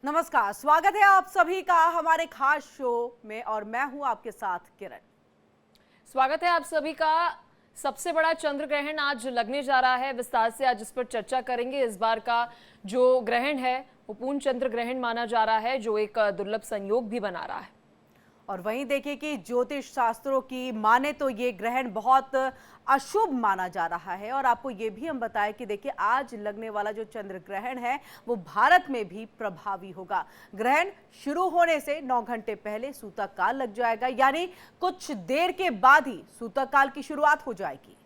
नमस्कार, स्वागत है आप सभी का हमारे खास शो में और मैं हूं आपके साथ किरण। स्वागत है आप सभी का। सबसे बड़ा चंद्र ग्रहण आज लगने जा रहा है, विस्तार से आज इस पर चर्चा करेंगे। इस बार का जो ग्रहण है वो पूर्ण चंद्र ग्रहण माना जा रहा है, जो एक दुर्लभ संयोग भी बना रहा है। और वहीं देखिए कि ज्योतिष शास्त्रों की माने तो ये ग्रहण बहुत अशुभ माना जा रहा है। और आपको ये भी हम बताएं कि देखिए आज लगने वाला जो चंद्र ग्रहण है वो भारत में भी प्रभावी होगा। ग्रहण शुरू होने से 9 घंटे पहले सूतक काल लग जाएगा, यानी कुछ देर के बाद ही सूतक काल की शुरुआत हो जाएगी।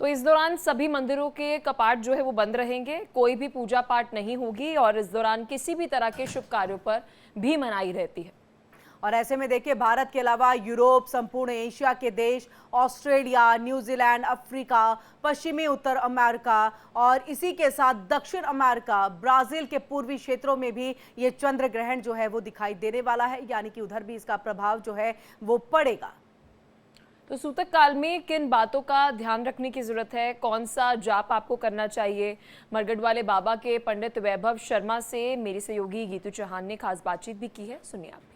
तो इस दौरान सभी मंदिरों के कपाट जो है वो बंद रहेंगे, कोई भी पूजा पाठ नहीं होगी और इस दौरान किसी भी तरह के शुभ कार्यों पर भी मनाही रहती है। और ऐसे में देखिए भारत के अलावा यूरोप, संपूर्ण एशिया के देश, ऑस्ट्रेलिया, न्यूजीलैंड, अफ्रीका, पश्चिमी उत्तर अमेरिका और इसी के साथ दक्षिण अमेरिका, ब्राजील के पूर्वी क्षेत्रों में भी ये चंद्र ग्रहण जो है वो दिखाई देने वाला है, यानी कि उधर भी इसका प्रभाव जो है वो पड़ेगा। तो सूतक काल में किन बातों का ध्यान रखने की जरूरत है, कौन सा जाप आपको करना चाहिए, मरगढ़ वाले बाबा के पंडित वैभव शर्मा से मेरी सहयोगी गीतू चौहान ने खास बातचीत भी की है, सुनिए आप भी।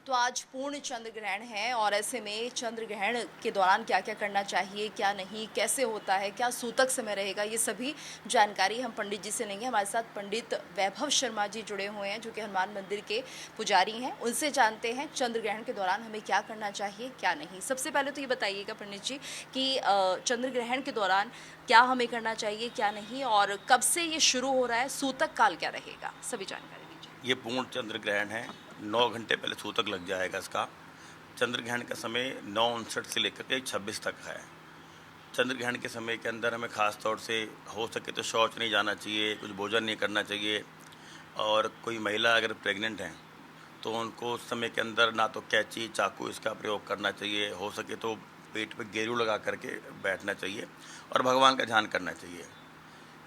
तो आज पूर्ण चंद्र ग्रहण है और ऐसे में चंद्र ग्रहण के दौरान क्या क्या करना चाहिए, क्या नहीं, कैसे होता है, क्या सूतक समय रहेगा, ये सभी जानकारी हम पंडित जी से लेंगे। हमारे साथ पंडित वैभव शर्मा जी जुड़े हुए हैं जो कि हनुमान मंदिर के पुजारी हैं। उनसे जानते हैं चंद्र ग्रहण के दौरान हमें क्या करना चाहिए, क्या नहीं। सबसे पहले तो ये बताइएगा पंडित जी कि चंद्र ग्रहण के दौरान क्या हमें करना चाहिए, क्या नहीं, और कब से ये शुरू हो रहा है, सूतक काल क्या रहेगा, सभी जानकारी दीजिए। ये पूर्ण चंद्र ग्रहण है, 9 घंटे पहले सूतक लग जाएगा इसका। चंद्र ग्रहण का समय 9:59 से लेकर के 26 तक है। चंद्र ग्रहण के समय के अंदर हमें ख़ास तौर से हो सके तो शौच नहीं जाना चाहिए, कुछ भोजन नहीं करना चाहिए। और कोई महिला अगर प्रेग्नेंट हैं तो उनको उस समय के अंदर ना तो कैंची, चाकू इसका प्रयोग करना चाहिए, हो सके तो पेट पे गेरू लगा करके बैठना चाहिए और भगवान का ध्यान करना चाहिए।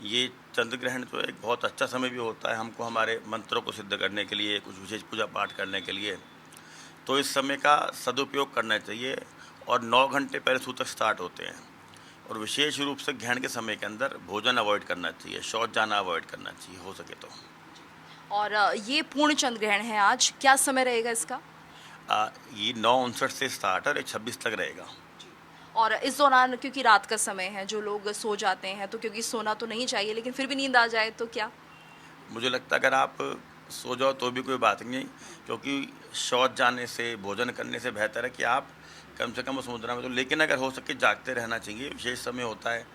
ये चंद्र ग्रहण तो एक बहुत अच्छा समय भी होता है हमको हमारे मंत्रों को सिद्ध करने के लिए, कुछ विशेष पूजा पाठ करने के लिए, तो इस समय का सदुपयोग करना चाहिए। और 9 घंटे पहले सूतक स्टार्ट होते हैं और विशेष रूप से ग्रहण के समय के अंदर भोजन अवॉइड करना चाहिए, शौच जाना अवॉइड करना चाहिए हो सके तो। और ये पूर्ण चंद्र ग्रहण है, आज क्या समय रहेगा इसका? ये 9:59 से स्टार्ट है और 26 तक रहेगा। और इस दौरान क्योंकि रात का समय है, जो लोग सो जाते हैं, तो क्योंकि सोना तो नहीं चाहिए लेकिन फिर भी नींद आ जाए तो क्या? मुझे लगता है अगर आप सो जाओ तो भी कोई बात नहीं, क्योंकि शौच जाने से, भोजन करने से बेहतर है कि आप कम से कम उस मुद्रा में तो, लेकिन अगर हो सके जागते रहना चाहिए। विशेष समय होता है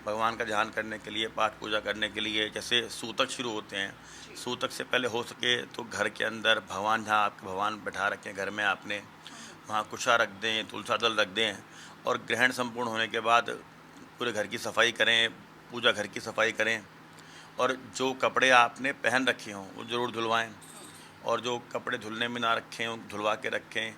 भगवान का ध्यान करने के लिए, पाठ पूजा करने के लिए। जैसे सूतक शुरू होते हैं, सूतक से पहले हो सके तो घर के अंदर भगवान, जहाँ आपके भगवान बैठा रखें घर में आपने, वहाँ कुशा रख दें, तुलसा दल रख दें। और ग्रहण संपूर्ण होने के बाद पूरे घर की सफाई करें, पूजा घर की सफाई करें। और जो कपड़े आपने पहन रखे हों वो ज़रूर धुलवाएं, और जो कपड़े धुलने में ना रखें वो धुलवा के रखें।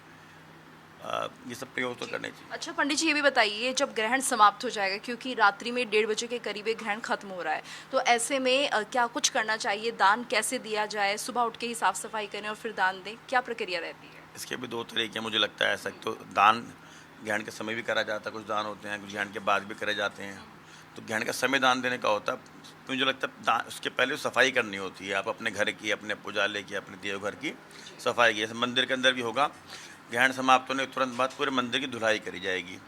ये सब प्रयोग तो करने चाहिए। अच्छा पंडित जी, ये भी बताइए जब ग्रहण समाप्त हो जाएगा, क्योंकि रात्रि में 1:30 बजे के करीब ग्रहण खत्म हो रहा है, तो ऐसे में क्या कुछ करना चाहिए, दान कैसे दिया जाए, सुबह उठ के ही साफ सफाई करें और फिर दान दें, क्या प्रक्रिया रहती है? इसके भी 2 तरीके मुझे लगता है। ऐसा तो दान ग्रहण के समय भी करा जाता है, कुछ दान होते हैं, कुछ ग्रहण के बाद भी करे जाते हैं। तो ग्रहण का समय दान देने का होता है, तो मुझे लगता है दान उसके पहले सफाई करनी होती है। आप अपने घर की, अपने पुजालय की, अपने देवघर की सफाई की। जैसे मंदिर के अंदर भी होगा, ग्रहण समाप्त होने के तुरंत बाद पूरे मंदिर की धुलाई करी जाएगी।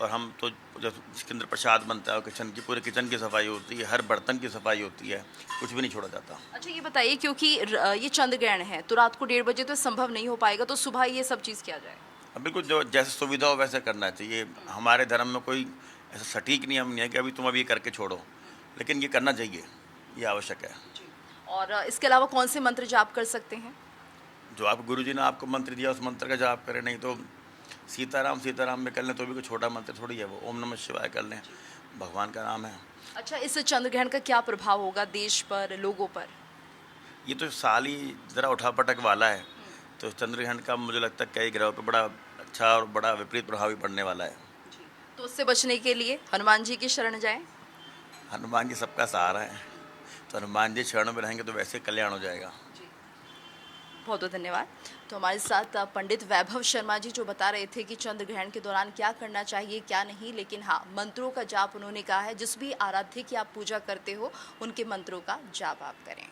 और हम तो जब जिसके अंदर प्रसाद बनता है, किचन की, पूरे किचन की सफाई होती है, हर बर्तन की सफाई होती है, कुछ भी नहीं छोड़ा जाता। अच्छा ये बताइए, क्योंकि ये चंद्र ग्रहण है तो रात को 1:30 बजे तो संभव नहीं हो पाएगा, तो सुबह ये सब चीज़ किया जाए? अब बिल्कुल जो जैसे सुविधा हो वैसे करना चाहिए। हमारे धर्म में कोई ऐसा सटीक नियम नहीं है कि अभी तुम अभी ये करके छोड़ो, लेकिन ये करना चाहिए, ये आवश्यक है। और इसके अलावा कौन से मंत्र जाप कर सकते हैं? जो आप गुरु जी ने आपको मंत्र दिया उस मंत्र का जाप करें, नहीं तो सीताराम सीताराम में कर लें तो भी कोई छोटा मंत्र थोड़ी है वो, ओम नमः शिवाय कर लें, भगवान का नाम है। अच्छा, इस चंद्र ग्रहण का क्या प्रभाव होगा देश पर, लोगों पर? ये तो साल ही ज़रा उठापटक वाला है, तो चंद्र ग्रहण का मुझे लगता है कई ग्रहों पर बड़ा अच्छा और बड़ा विपरीत प्रभाव भी पड़ने वाला है। तो उससे बचने के लिए हनुमान जी की शरण जाएं। हनुमान जी सबका सहारा है, तो हनुमान जी शरण में रहेंगे तो वैसे कल्याण हो जाएगा। बहुत बहुत धन्यवाद। तो हमारे साथ पंडित वैभव शर्मा जी जो बता रहे थे कि चंद्र ग्रहण के दौरान क्या करना चाहिए क्या नहीं, लेकिन हाँ, मंत्रों का जाप उन्होंने कहा है जिस भी आराध्य की आप पूजा करते हो उनके मंत्रों का जाप आप करें।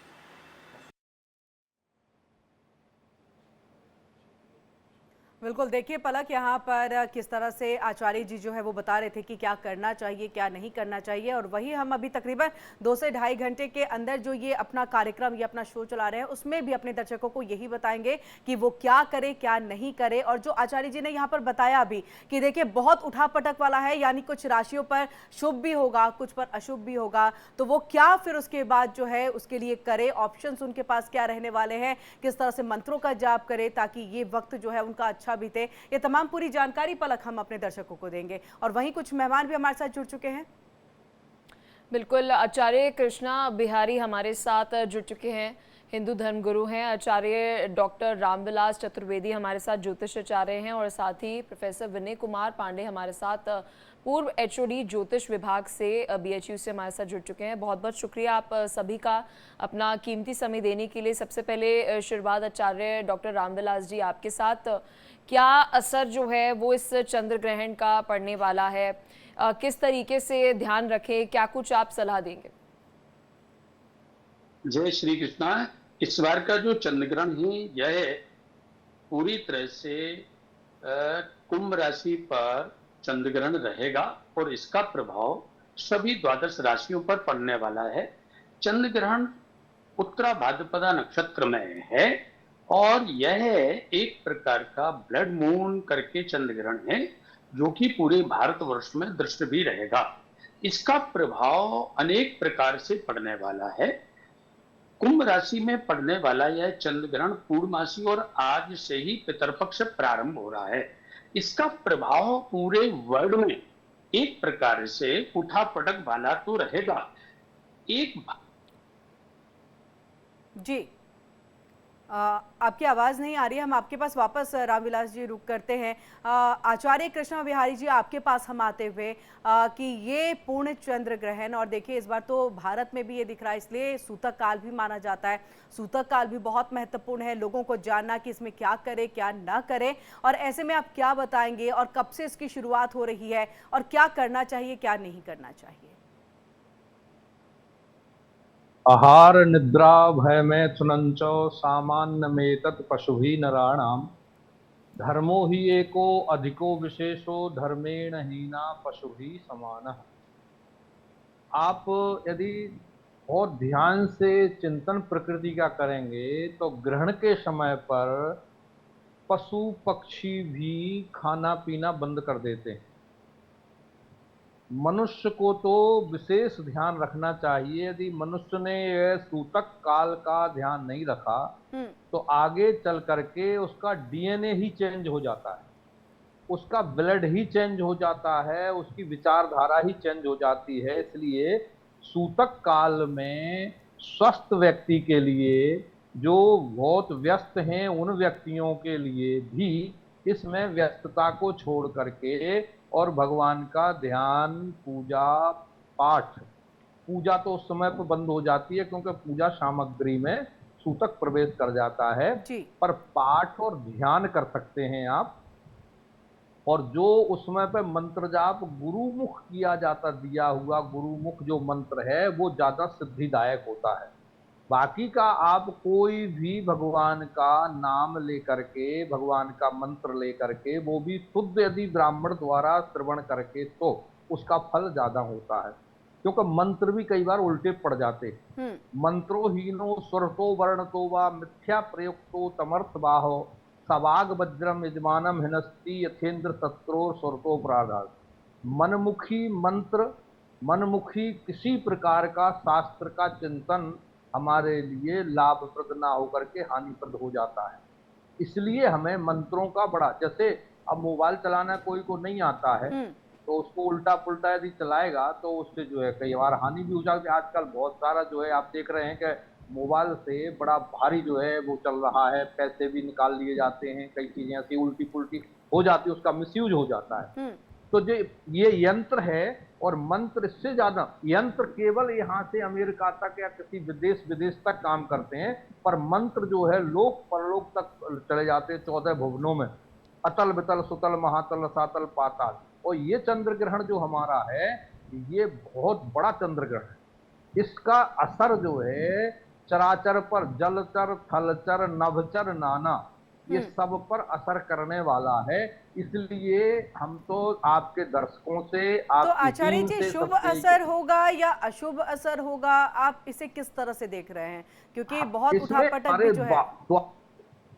बिल्कुल, देखिए पलक यहाँ पर किस तरह से आचार्य जी जो है वो बता रहे थे कि क्या करना चाहिए क्या नहीं करना चाहिए, और वही हम अभी तकरीबन 2 से ढाई घंटे के अंदर जो ये अपना कार्यक्रम, ये अपना शो चला रहे हैं, उसमें भी अपने दर्शकों को यही बताएंगे कि वो क्या करे क्या नहीं करे। और जो आचार्य जी ने यहाँ पर बताया अभी कि देखिए बहुत उठापटक वाला है, यानी कुछ राशियों पर शुभ भी होगा, कुछ पर अशुभ भी होगा, तो वो क्या फिर उसके बाद जो है उसके लिए करे, ऑप्शंस उनके पास क्या रहने वाले हैं, किस तरह से मंत्रों का जाप करे ताकि ये वक्त जो है उनका अच्छा बीते, ये तमाम पूरी जानकारी पलक हम अपने दर्शकों को देंगे। और वहीं कुछ मेहमान भी हमारे साथ जुड़ चुके हैं। बिल्कुल, आचार्य कृष्णा बिहारी हमारे साथ जुड़ चुके हैं, हिंदू धर्मगुरु हैं। आचार्य डॉक्टर रामविलास चतुर्वेदी हमारे साथ ज्योतिष आचार्य हैं, और साथ ही प्रोफेसर विनय कुमार पांडे हमारे साथ पूर्व एचओडी ज्योतिष विभाग से बीएचयू से हमारे साथ जुड़ चुके हैं। बहुत बहुत शुक्रिया आप सभी का अपना कीमती समय देने के लिए। सबसे पहले शुरुआत आचार्य डॉक्टर रामविलास जी आपके साथ, क्या असर जो है वो इस चंद्र ग्रहण का पड़ने वाला है, किस तरीके से ध्यान रखें, क्या कुछ आप सलाह देंगे? जय श्री कृष्णा। इस बार का जो चंद्र ग्रहण है यह पूरी तरह से कुंभ राशि पर चंद्र ग्रहण रहेगा और इसका प्रभाव सभी द्वादश राशियों पर पड़ने वाला है। चंद्र ग्रहण उत्तरा भाद्रपदा नक्षत्र में है और यह एक प्रकार का ब्लड मून करके चंद्र ग्रहण है जो कि पूरे भारतवर्ष में दृष्ट भी रहेगा। इसका प्रभाव अनेक प्रकार से पड़ने वाला है। कुंभ राशि में पड़ने वाला यह चंद्र ग्रहण पूर्णमासी और आज से ही पितरपक्ष प्रारंभ हो रहा है। इसका प्रभाव पूरे वर्ल्ड में एक प्रकार से उठापटक वाला तो रहेगा। एक जी, आपकी आवाज़ नहीं आ रही है, हम आपके पास वापस रामविलास जी रुक करते हैं। आचार्य कृष्णा बिहारी जी आपके पास हम आते हुए कि ये पूर्ण चंद्र ग्रहण, और देखिए इस बार तो भारत में भी ये दिख रहा है, इसलिए सूतक काल भी माना जाता है। सूतक काल भी बहुत महत्वपूर्ण है, लोगों को जानना कि इसमें क्या करे क्या ना करे, और ऐसे में आप क्या बताएंगे और कब से इसकी शुरुआत हो रही है और क्या करना चाहिए क्या नहीं करना चाहिए? आहार निद्रा भय मैथुनंच सामान्य में तत् पशुभि नराणाम धर्मो ही एको अधिको विशेषो धर्मेण हीना पशुभि समान। आप यदि बहुत ध्यान से चिंतन प्रकृति का करेंगे तो ग्रहण के समय पर पशु पक्षी भी खाना पीना बंद कर देते हैं। मनुष्य को तो विशेष ध्यान रखना चाहिए। यदि मनुष्य ने यह सूतक काल का ध्यान नहीं रखा तो आगे चल करके उसका डीएनए ही चेंज हो जाता है, उसका ब्लड ही चेंज हो जाता है, उसकी विचारधारा ही चेंज हो जाती है। इसलिए सूतक काल में स्वस्थ व्यक्ति के लिए, जो बहुत व्यस्त हैं उन व्यक्तियों के लिए भी इसमें व्यस्तता को छोड़ करके और भगवान का ध्यान, पूजा पाठ, पूजा तो उस समय पर बंद हो जाती है क्योंकि पूजा सामग्री में सूतक प्रवेश कर जाता है, पर पाठ और ध्यान कर सकते हैं आप। और जो उस समय पे मंत्र जाप गुरुमुख किया जाता, दिया हुआ गुरुमुख जो मंत्र है वो ज्यादा सिद्धिदायक होता है। बाकी का आप कोई भी भगवान का नाम लेकर के, भगवान का मंत्र लेकर के, वो भी शुद्ध यदि ब्राह्मण द्वारा श्रवण करके, तो उसका फल ज्यादा होता है। क्योंकि मंत्र भी कई बार उल्टे पड़ जाते हैं। मंत्रो हीनो स्वरतो वर्णतो वा मिथ्या प्रयुक्तो तमर्थ बाहो सवाग वज्रम यजमानम हिनस्ति यथेंद्र शत्रो स्वरतो प्राधात। मनमुखी मंत्र, मनमुखी किसी प्रकार का शास्त्र का चिंतन हमारे लिए लाभप्रद ना होकर के हानिप्रद हो जाता है। इसलिए हमें मंत्रों का बड़ा, जैसे अब मोबाइल चलाना कोई को नहीं आता है तो उसको उल्टा पुल्टा यदि चलाएगा तो उससे जो है कई बार हानि भी हो जाती है। आजकल बहुत सारा जो है आप देख रहे हैं कि मोबाइल से बड़ा भारी जो है वो चल रहा है, पैसे भी निकाल लिए जाते हैं, कई चीजें ऐसी उल्टी पुल्टी हो जाती है, उसका मिसयूज हो जाता है। तो जो ये यंत्र है, और मंत्र इससे ज्यादा, यंत्र केवल यहाँ से अमेरिका तक या किसी विदेश तक काम करते हैं, पर मंत्र जो है लोक परलोक तक चले जाते हैं, 14 भुवनों में, अतल वितल सुतल महातल सातल पाताल। और ये चंद्र ग्रहण जो हमारा है, ये बहुत बड़ा चंद्र ग्रहण है। इसका असर जो है चराचर पर, जलचर थलचर नभचर नाना, ये सब पर असर करने वाला है। इसलिए हम तो आपके दर्शकों से, तो आपकी आचार्य टीम जी, से शुभ सबसे असर होगा या अशुभ असर होगा, आप इसे किस तरह से देख रहे हैं? क्योंकि बहुत इसमें उठापटक हमारे भी जो है।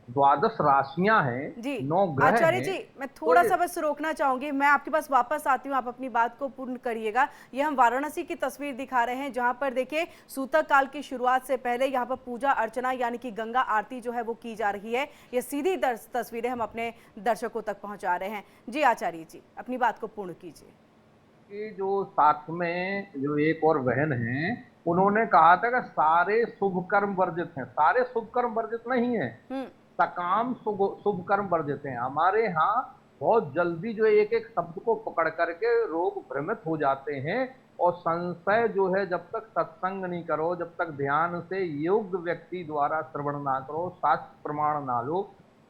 12 राशियां हैं, जी 9 ग्रह आचार्य हैं। जी, मैं थोड़ा तो सा बस रोकना चाहूंगी, मैं आपके पास वापस आती हूँ, आप अपनी बात को पूर्ण करिएगा। ये हम वाराणसी की तस्वीर दिखा रहे हैं, जहां पर देखिए सूतक काल की शुरुआत से पहले यहाँ पर पूजा अर्चना यानी कि गंगा आरती जो है वो की जा रही है। ये सीधी तस्वीरें हम अपने दर्शकों तक पहुंचा रहे हैं। जी आचार्य जी, अपनी बात को पूर्ण कीजिए। कि जो साथ में जो एक और बहन है, उन्होंने कहा था कि सारे शुभ कर्म वर्जित हैं। सारे शुभ कर्म वर्जित नहीं है, सकाम शुभ कर्म वर्जित हैं। हमारे यहाँ बहुत जल्दी जो एक एक शब्द को पकड़ करके लोग भ्रमित हो जाते हैं, और संशय जो है, जब तक सत्संग नहीं करो, जब तक ध्यान से योग्य व्यक्ति द्वारा श्रवण ना करो, शास्त्र प्रमाण ना लो,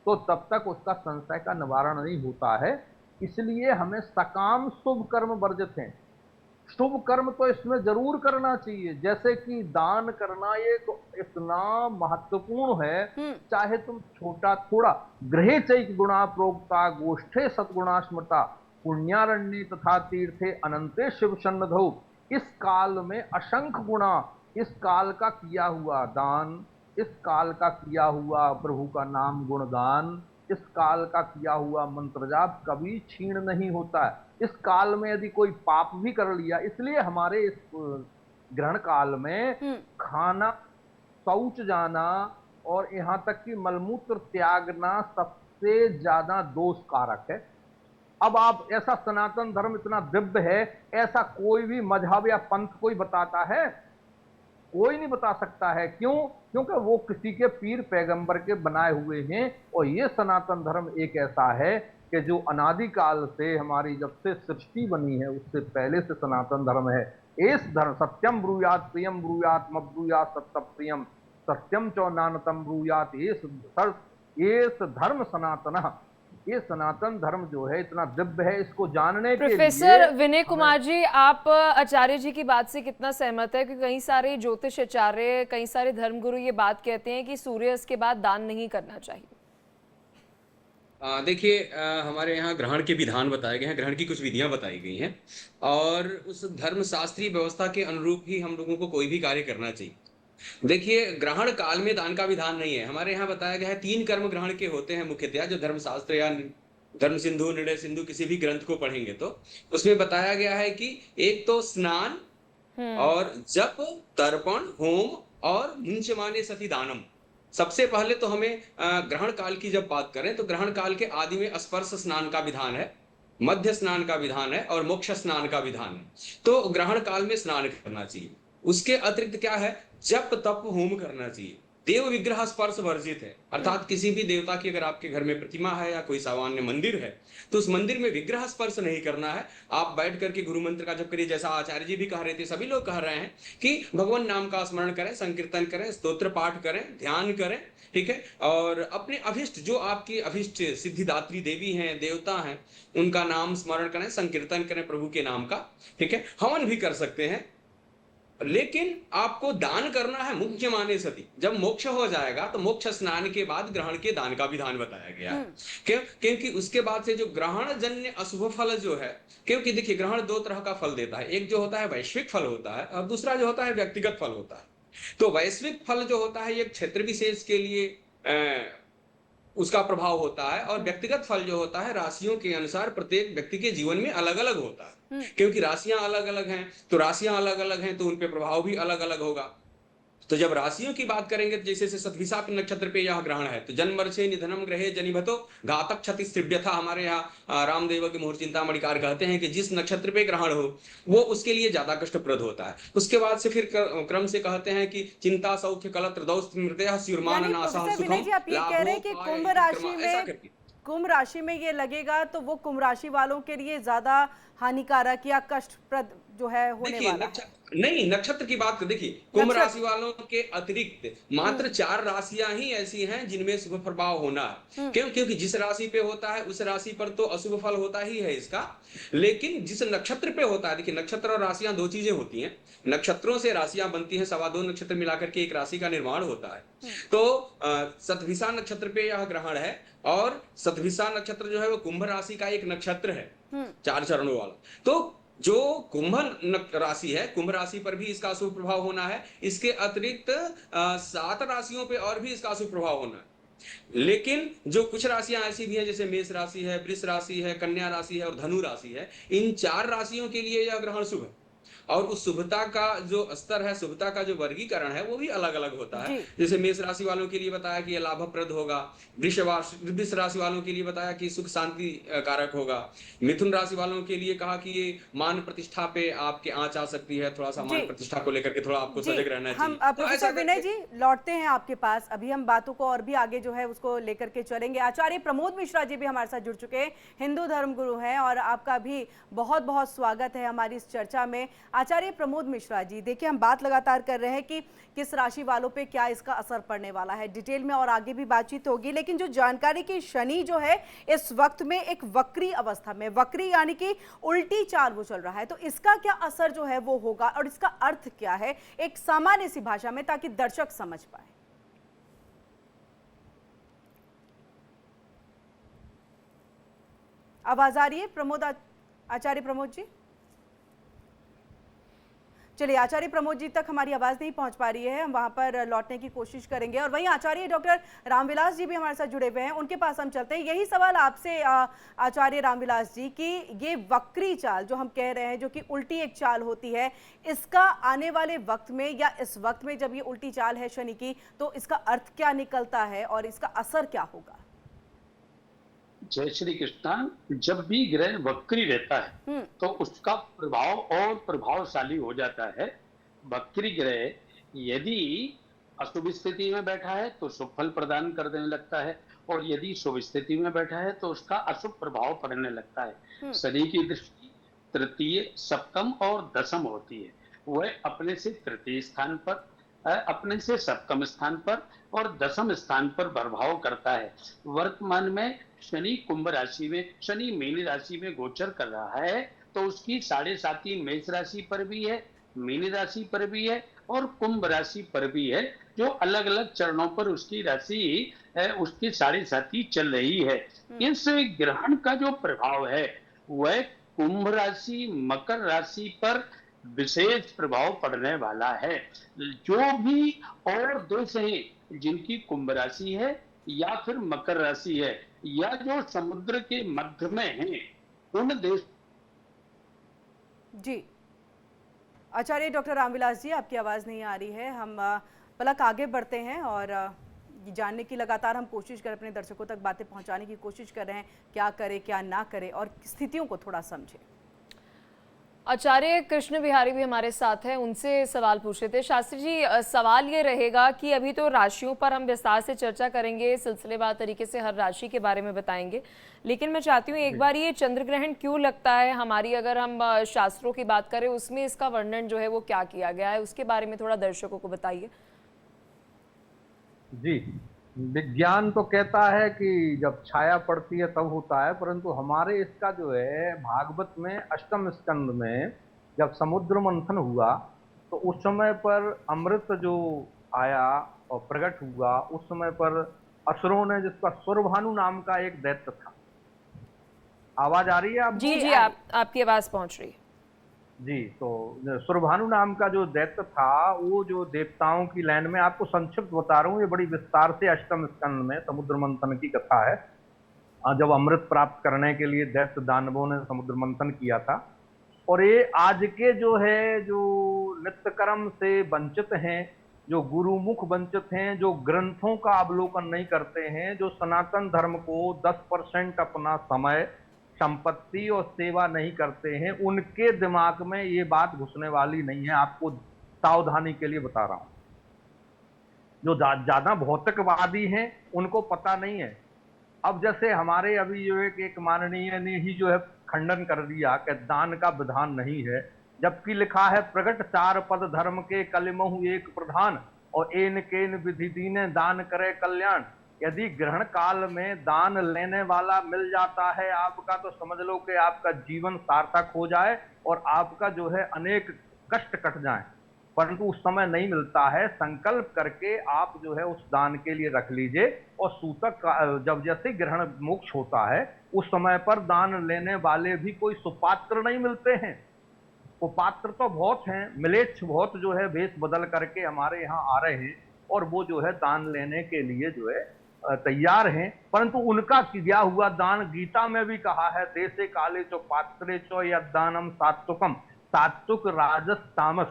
तो तब तक उसका संशय का निवारण नहीं होता है। इसलिए हमें सकाम शुभ कर्म वर्जित हैं। शुभ कर्म तो इसमें जरूर करना चाहिए, जैसे कि दान करना, ये तो इतना महत्वपूर्ण है। चाहे तुम छोटा थोड़ा, गृहे चैक गुणा प्रोक्ता गोष्ठे सद्गुणा स्मृता पुण्यारण्य तथा तीर्थे अनंते शिव सन्निधौ। इस काल में असंख्य गुणा, इस काल का किया हुआ दान, इस काल का किया हुआ प्रभु का नाम गुणगान, इस काल का किया हुआ मंत्र जाप कभी क्षीण नहीं होता है। इस काल में यदि कोई पाप भी कर लिया, इसलिए हमारे इस ग्रहण काल में खाना, शौच जाना और यहाँ तक कि मलमूत्र त्यागना सबसे ज्यादा दोष कारक है। अब आप ऐसा, सनातन धर्म इतना दिव्य है, ऐसा कोई भी मजहब या पंथ कोई बताता है? कोई नहीं बता सकता है। क्यों? क्योंकि वो किसी के पीर पैगंबर के बनाए हुए हैं। और ये सनातन धर्म एक ऐसा है कि जो अनादिकाल से, हमारी जब से सृष्टि बनी है उससे पहले से सनातन धर्म है। एस धर्म सत्यम ब्रूयात प्रियम ब्रूयात मब्रूयात सत्य प्रियम सत्यम चौ नानतम ब्रूयात, एस धर्म सनातन। ये सनातन धर्म जो है इतना दिव्य है, इसको जानने के लिए। प्रोफेसर विनय कुमार जी, आप आचार्य जी की बात से कितना सहमत है? कि कई सारे ज्योतिष आचार्य, कई सारे धर्मगुरु ये बात कहते हैं कि सूर्यास्त के बाद दान नहीं करना चाहिए। देखिए, हमारे यहाँ ग्रहण के विधान बताए गए हैं, ग्रहण की कुछ विधियां बताई गई हैं, और उस धर्मशास्त्रीय व्यवस्था के अनुरूप ही हम लोगों को कोई भी कार्य करना चाहिए। देखिए, ग्रहण काल में दान का विधान नहीं है। हमारे यहाँ बताया गया है 3 कर्म ग्रहण के होते हैं मुख्यतया, जो धर्मशास्त्र या धर्म सिंधु, निर्णय सिंधु किसी भी ग्रंथ को पढ़ेंगे तो उसमें बताया गया है कि एक तो स्नान और जप, तर्पण, होम और मुंचमाने सती दानम। सबसे पहले तो हमें ग्रहण काल की जब बात करें तो ग्रहण काल के आदि में स्पर्श स्नान का विधान है, मध्य स्नान का विधान है और मोक्ष स्नान का विधान है। तो ग्रहण काल में स्नान करना चाहिए। उसके अतिरिक्त क्या है? जप तप होम करना चाहिए। देव विग्रह स्पर्श वर्जित है, अर्थात किसी भी देवता की अगर आपके घर में प्रतिमा है या कोई सामान्य मंदिर है तो उस मंदिर में विग्रह स्पर्श नहीं करना है। आप बैठ करके गुरु मंत्र का जप करिए, जैसा आचार्य जी भी कह रहे थे, सभी लोग कह रहे हैं कि भगवान नाम का स्मरण करें, संकीर्तन करें, स्तोत्र पाठ करें, ध्यान करें, ठीक है। और अपने अभिष्ट, जो आपकी अभिष्ट सिद्धिदात्री देवी हैं, देवता हैं, उनका नाम स्मरण करें, संकीर्तन करें प्रभु के नाम का, ठीक है। हवन भी कर सकते हैं, लेकिन आपको दान करना है मुख्य माने सती। जब मोक्ष हो जाएगा तो मोक्ष स्नान के बाद ग्रहण के दान का विधान बताया गया है। क्यों? क्योंकि उसके बाद से जो ग्रहण जन्य अशुभ फल जो है, क्योंकि देखिए ग्रहण 2 तरह का फल देता है, एक जो होता है वैश्विक फल होता है और दूसरा जो होता है व्यक्तिगत फल होता है। तो वैश्विक फल जो होता है ये क्षेत्र विशेष के लिए उसका प्रभाव होता है, और व्यक्तिगत फल जो होता है राशियों के अनुसार प्रत्येक व्यक्ति के जीवन में अलग अलग होता है। क्योंकि राशियां अलग अलग हैं, तो राशियां अलग अलग हैं तो उन पे प्रभाव भी अलग अलग होगा। तो जब राशियों की बात करेंगे तो जैसे सतभिषा नक्षत्र पे यह ग्रहण है तो जन्मवर्षे निधनम ग्रहे जनिभतो घातक क्षतिस्त्रिभ्यथा। हमारे यहाँ रामदेव के मुहूर्त चिंतामणिकार कहते हैं कि जिस नक्षत्र पे ग्रहण हो वो उसके लिए ज्यादा कष्टप्रद होता है। उसके बाद से फिर क्रम से कहते हैं कि चिंता सौख्य कलत्र दौस्त मृतः स्युर्मान नासः सुखम। आप ये कह रहे हैं कि कुंभ राशि में कुंभ राशि में ये लगेगा तो वो कुंभ राशि वालों के लिए ज्यादा हानिकारक या कष्टप्रद जो है होने देखिए वाला है। नहीं, नक्षत्र की बात कर, देखिए कुंभ नक्षत्र। राशि वालों के अतिरिक्त मात्र 4 राशियां ही ऐसी हैं जिनमें शुभ प्रभाव होना है। क्यों? क्योंकि जिस राशि पे होता है उस राशि पर तो अशुभ फल होता ही है इसका, लेकिन जिस नक्षत्र पे होता है, देखिए नक्षत्र और राशियां दो चीजें होती हैं। नक्षत्रों से राशियां बनती हैं, 2.25 नक्षत्र मिलाकर के एक राशि का निर्माण होता है। तो शतभिषा नक्षत्र पे यह ग्रहण है, और शतभिषा नक्षत्र जो है वो कुंभ राशि का एक नक्षत्र है, 4 चरणों वाला। तो जो कुंभ राशि है, कुंभ राशि पर भी इसका अशुभ प्रभाव होना है। इसके अतिरिक्त 7 राशियों पे और भी इसका अशुभ प्रभाव होना है। लेकिन जो कुछ राशियां ऐसी भी हैं, जैसे मेष राशि है, वृष राशि है, कन्या राशि है और धनु राशि है, इन 4 राशियों के लिए यह ग्रहण शुभ है। और उस शुभता का जो स्तर है, शुभता का जो वर्गीकरण है, वो भी अलग अलग होता है। जैसे मेष राशि वालों के लिए बताया कि यह लाभप्रद होगा, वृष राशि वालों के लिए बताया कि सुख शांति कारक होगा, मिथुन राशि वालों के लिए कहा कि ये मान प्रतिष्ठा पे आपके आंच आ सकती है, थोड़ा सा मान प्रतिष्ठा को लेकर के थोड़ा आपको सजग रहना चाहिए। हम प्रोफेसर विनय जी लौटते हैं आपके पास, अभी हम बातों को और भी आगे जो है उसको लेकर के चलेंगे। आचार्य प्रमोद मिश्रा जी भी हमारे साथ जुड़ चुके हैं, हिंदू धर्म गुरु हैं, और आपका भी बहुत बहुत स्वागत है हमारी इस चर्चा में। आचार्य प्रमोद मिश्रा जी, देखिए हम बात लगातार कर रहे हैं कि किस राशि वालों पे क्या इसका असर पड़ने वाला है, डिटेल में और आगे भी बातचीत होगी, लेकिन जो जानकारी की शनि जो है इस वक्त में एक वक्री अवस्था में, वक्री यानी कि उल्टी चाल वो चल रहा है, तो इसका क्या असर जो है वो होगा और इसका अर्थ क्या है एक सामान्य सी भाषा में, ताकि दर्शक समझ पाए। आवाज आ रही है आचार्य प्रमोद जी? चलिए, आचार्य प्रमोद जी तक हमारी आवाज नहीं पहुंच पा रही है, हम वहां पर लौटने की कोशिश करेंगे। और वहीं आचार्य डॉक्टर रामविलास जी भी हमारे साथ जुड़े हुए हैं, उनके पास हम चलते हैं। यही सवाल आपसे आचार्य रामविलास जी कि ये वक्री चाल जो हम कह रहे हैं, जो कि उल्टी एक चाल होती है, इसका आने वाले वक्त में या इस वक्त में जब ये उल्टी चाल है शनि की, तो इसका अर्थ क्या निकलता है और इसका असर क्या होगा? जय श्री कृष्ण। जब भी ग्रह वक्री रहता है तो उसका प्रभाव और प्रभावशाली हो जाता है। वक्री ग्रह यदि अशुभ स्थिति में बैठा है तो शुभ फल प्रदान कर देने लगता है, और यदि शुभ स्थिति में बैठा है तो उसका अशुभ प्रभाव पड़ने लगता है। शनि की दृष्टि तृतीय, सप्तम और दशम होती है। वह अपने से तृतीय स्थान पर, अपने से सप्तम स्थान पर और दशम स्थान पर प्रभाव करता है। वर्तमान में शनि कुंभ राशि में, शनि मीन राशि में गोचर कर रहा है, तो उसकी 7.5 मेष राशि पर भी है, मीन राशि पर भी है और कुंभ राशि पर भी है, जो अलग अलग चरणों पर उसकी राशि उसकी 7.5 चल रही है। इस ग्रहण का जो प्रभाव है वह कुंभ राशि, मकर राशि पर विशेष प्रभाव पड़ने वाला है। जो भी और देश हैं जिनकी कुंभ राशि है या फिर मकर राशि है या जो समुद्र के मध्य में हैं, उन देश। जी आचार्य डॉक्टर रामविलास जी, आपकी आवाज नहीं आ रही है, हम पलक आगे बढ़ते हैं और जानने की लगातार हम कोशिश कर, अपने दर्शकों तक बातें पहुंचाने की कोशिश कर रहे हैं, क्या करे क्या ना करे और स्थितियों को थोड़ा समझे। आचार्य कृष्ण बिहारी भी हमारे साथ हैं, उनसे सवाल पूछ रहे थे। शास्त्री जी, सवाल ये रहेगा कि अभी तो राशियों पर हम विस्तार से चर्चा करेंगे, सिलसिलेवार तरीके से हर राशि के बारे में बताएंगे, लेकिन मैं चाहती हूँ एक बार ये चंद्र ग्रहण क्यों लगता है, हमारी अगर हम शास्त्रों की बात करें उसमें इसका वर्णन जो है वो क्या किया गया है, उसके बारे में थोड़ा दर्शकों को बताइए। जी, विज्ञान तो कहता है कि जब छाया पड़ती है तब होता है, परंतु हमारे इसका जो है भागवत में अष्टम स्कंद में जब समुद्र मंथन हुआ तो उस समय पर अमृत जो आया और प्रकट हुआ, उस समय पर असुरों ने, जिसका सुरभानु नाम का एक दैत्य था। आवाज आ रही है आपको? जी जी, आपकी आवाज पहुंच रही है जी। तो सुरभानु नाम का जो दैत्य था, वो जो देवताओं की लाइन में, आपको संक्षिप्त बता रहा हूँ, ये बड़ी विस्तार से अष्टम स्कंद में समुद्र मंथन की कथा है। जब अमृत प्राप्त करने के लिए दैत्य दानवों ने समुद्र मंथन किया था, और ये आज के जो है, जो नित्य कर्म से वंचित हैं, जो गुरुमुख वंचित हैं, जो ग्रंथों का अवलोकन नहीं करते हैं, जो सनातन धर्म को 10% अपना समय, संपत्ति और सेवा नहीं करते हैं, उनके दिमाग में ये बात घुसने वाली नहीं है। आपको सावधानी के लिए बता रहा हूं। जो ज्यादा भौतिकवादी हैं उनको पता नहीं है। अब जैसे हमारे अभी जो है कि एक माननीय ने ही जो है खंडन कर दिया कि दान का विधान नहीं है, जबकि लिखा है प्रगट चार पद धर्म के कलिमहु एक प्रधान और एन केन विधि दीने दान करे कल्याण। यदि ग्रहण काल में दान लेने वाला मिल जाता है आपका, तो समझ लो कि आपका जीवन सार्थक हो जाए और आपका जो है अनेक कष्ट कट जाए, परंतु उस समय नहीं मिलता है। संकल्प करके आप जो है उस दान के लिए रख लीजिए। और सूतक जब जैसे ग्रहण मोक्ष होता है उस समय पर दान लेने वाले भी कोई सुपात्र नहीं मिलते हैं। वो पात्र तो बहुत हैं, मिलेच्छ बहुत जो है वेश बदल करके हमारे यहाँ आ रहे हैं और वो जो है दान लेने के लिए जो है तैयार हैं, परंतु उनका किया हुआ दान गीता में भी कहा है, देशे काले चो पात्रे चो या दानम सात्विकम, सात्विक राजस तामस।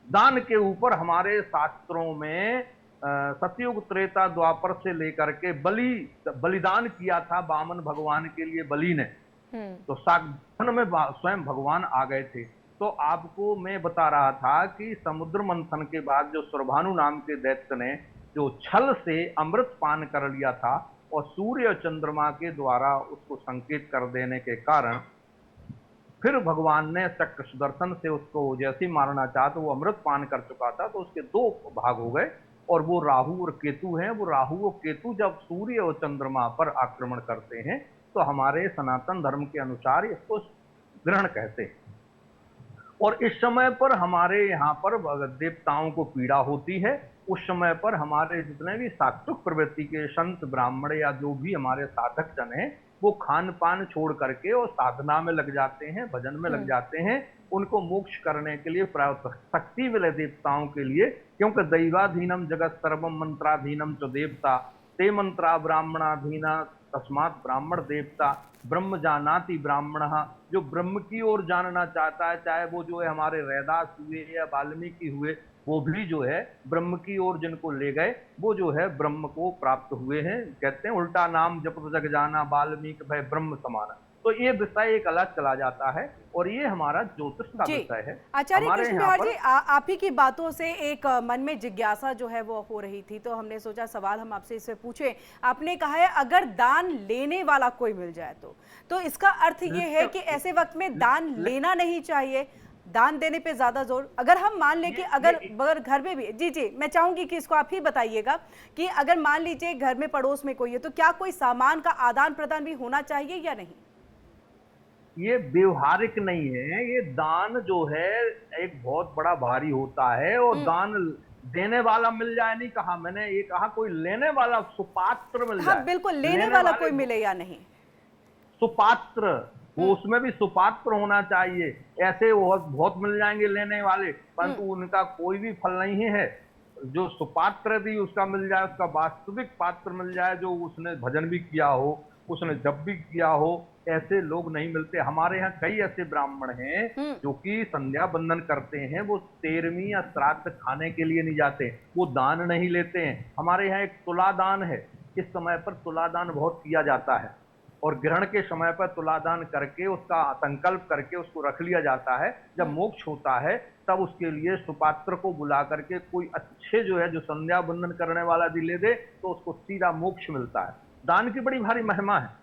दान के ऊपर हमारे शास्त्रों में सतयुग त्रेता द्वापर से लेकर के बलिदान किया था वामन भगवान के लिए बलि ने, तो साधन में स्वयं भगवान आ गए थे। तो आपको मैं बता रहा था कि समुद्र मंथन के बाद जो सुरभानु नाम के दैत्य ने जो छल से अमृत पान कर लिया था और सूर्य और चंद्रमा के द्वारा उसको संकेत कर देने के कारण फिर भगवान ने चक्र सुदर्शन से उसको जैसे मारना चाहा तो वो अमृत पान कर चुका था, तो उसके दो भाग हो गए और वो राहु और केतु हैं। वो राहु और केतु जब सूर्य और चंद्रमा पर आक्रमण करते हैं तो हमारे सनातन धर्म के अनुसार इसको ग्रहण कहते हैं। और इस समय पर हमारे यहाँ पर देवताओं को पीड़ा होती है। उस समय पर हमारे जितने भी सात्विक प्रवृत्ति के संत ब्राह्मण या जो भी हमारे साधक जन हैं वो खान पान छोड़ करके और साधना में लग जाते हैं, भजन में लग जाते हैं। उनको मोक्ष करने के लिए शक्ति मिले देवताओं के लिए, क्योंकि दैवाधीनम जगत सर्वम मंत्राधीनम च देवता ते मंत्रा ब्राह्मणाधीना तस्मात् ब्राह्मण देवता ब्रह्म जानाति ब्राह्मण। जो ब्रह्म की ओर जानना चाहता है, चाहे वो जो है हमारे रैदास हुए या वाल्मीकि हुए, वो भी जो है ब्रह्म की ओर जिनको ले गए वो जो है ब्रह्म को प्राप्त हुए हैं। कहते हैं उल्टा नाम जपत जग जाना वाल्मीकि भय ब्रह्म समाना। तो ये विषय एक अलग चला जाता है और ये हमारा ज्योतिष का विषय है। आचार्य कृष्ण बिहार जी, आप ही की बातों से एक मन में जिज्ञासा जो है वो हो रही थी, तो हमने सोचा सवाल हम आपसे इससे पूछें। आपने कहा है अगर दान लेने वाला कोई मिल जाए तो इसका अर्थ ये है कि ऐसे वक्त में दान लेना नहीं चाहिए, दान देने पे ज्यादा जोर। अगर हम मान लें कि अगर घर में भी, जी मैं चाहूंगी कि इसको आप ही बताइएगा कि अगर मान लीजिए घर में पड़ोस में कोई है तो क्या कोई सामान का आदान प्रदान भी होना चाहिए या नहीं? ये व्यवहारिक नहीं है। ये दान जो है एक बहुत बड़ा भारी होता है और दान देने वाला मिल जाए नहीं कहा मैंने, ये कहा कोई लेने वाला सुपात्र मिल जाए। हाँ बिल्कुल, लेने वाला कोई मिले या नहीं, सुपात्र, वो उसमें भी सुपात्र होना चाहिए। ऐसे बहुत मिल जाएंगे लेने वाले, परंतु उनका कोई भी फल नहीं है। जो सुपात्र भी उसका मिल जाए, उसका वास्तविक पात्र मिल जाए, जो उसने भजन भी किया हो, उसने जप भी किया हो, ऐसे लोग नहीं मिलते। हमारे यहाँ कई ऐसे ब्राह्मण हैं जो कि संध्या बंदन करते हैं, वो 13वीं या श्राद्ध खाने के लिए नहीं जाते, वो दान नहीं लेते हैं। हमारे यहाँ एक तुलादान है, इस समय पर तुलादान बहुत किया जाता है और ग्रहण के समय पर तुलादान करके उसका संकल्प करके उसको रख लिया जाता है। जब मोक्ष होता है तब उसके लिए सुपात्र को बुला करके कोई अच्छे जो है जो संध्या बंदन करने वाला भी ले दे तो उसको सीधा मोक्ष मिलता है। दान की बड़ी भारी महिमा है।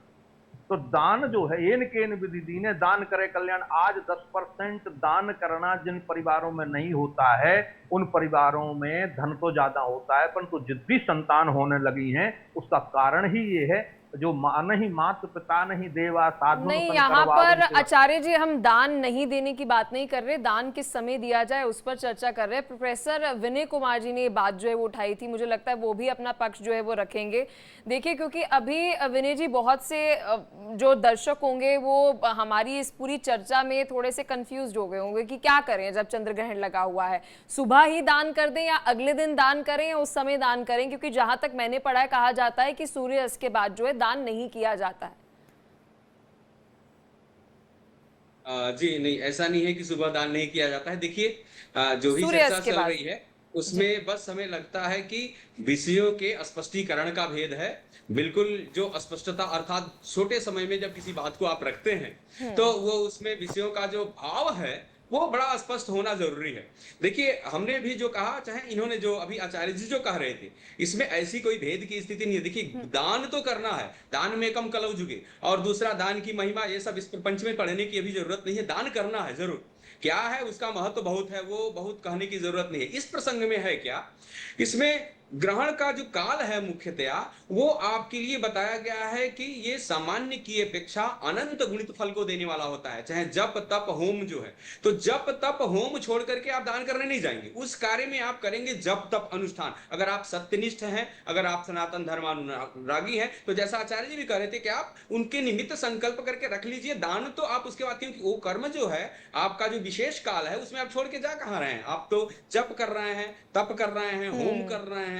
तो दान जो है एन केन विधि दीने दान करे कल्याण। आज 10% दान करना जिन परिवारों में नहीं होता है उन परिवारों में धन तो ज्यादा होता है, परंतु जितनी संतान होने लगी हैं उसका कारण ही ये है जो नहीं मात पिता नहीं देवा साधु नहीं। यहाँ पर आचार्य जी हम दान नहीं देने की बात नहीं कर रहे, दान किस समय दिया जाए उस पर चर्चा कर रहे हैं। प्रोफेसर विनय कुमार जी ने ये बात जो है वो उठाई थी, मुझे लगता है वो भी अपना पक्ष जो है वो रखेंगे। देखिए क्योंकि अभी विनय जी बहुत से जो दर्शक होंगे वो हमारी इस पूरी चर्चा में थोड़े से कंफ्यूज हो गए होंगे कि क्या करें जब चंद्र ग्रहण लगा हुआ है, सुबह ही दान कर दें या अगले दिन दान करें या उस समय दान करें, क्योंकि जहां तक मैंने पढ़ा है कहा जाता है कि सूर्यास्त के बाद जो है दान नहीं किया जाता है। जी नहीं, ऐसा नहीं है कि सुबह दान नहीं किया जाता है। देखिए जो भी चर्चा चल रही है उसमें बस हमें लगता है कि विषयों के स्पष्टीकरण का भेद है। बिल्कुल जो अस्पष्टता अर्थात छोटे समय में जब किसी बात को आप रखते हैं तो वो उसमें विषयों का जो भाव है वो बड़ा स्पष्ट होना जरूरी है। देखिए, हमने भी जो कहा, चाहे इन्होंने जो अभी आचार्य जी जो कह रहे थे, इसमें ऐसी कोई भेद की स्थिति नहीं है। देखिए, दान तो करना है, दान में कम कलौ जुगे, और दूसरा दान की महिमा, ये सब इस प्रपंच में पढ़ने की अभी जरूरत नहीं है। दान करना है जरूर, क्या है उसका महत्व बहुत है, वो बहुत कहने की जरूरत नहीं है। इस प्रसंग में है क्या, इसमें ग्रहण का जो काल है मुख्यतया वो आपके लिए बताया गया है कि ये सामान्य की अपेक्षा अनंत गुणित फल को देने वाला होता है। चाहे जप तप होम जो है, तो जप तप होम छोड़ करके आप दान करने नहीं जाएंगे, उस कार्य में आप करेंगे जप तप अनुष्ठान। अगर आप सत्यनिष्ठ हैं, अगर आप सनातन धर्मानुरागी हैं, तो जैसा आचार्य जी भी कह रहे थे कि आप उनके निमित्त संकल्प करके रख लीजिए दान। तो आप उसके बाद, क्योंकि वो कर्म जो है आपका जो विशेष काल है उसमें आप छोड़ के जा कहां रहे हैं, आप तो जप कर रहे हैं, तप कर रहे हैं, होम कर रहे हैं,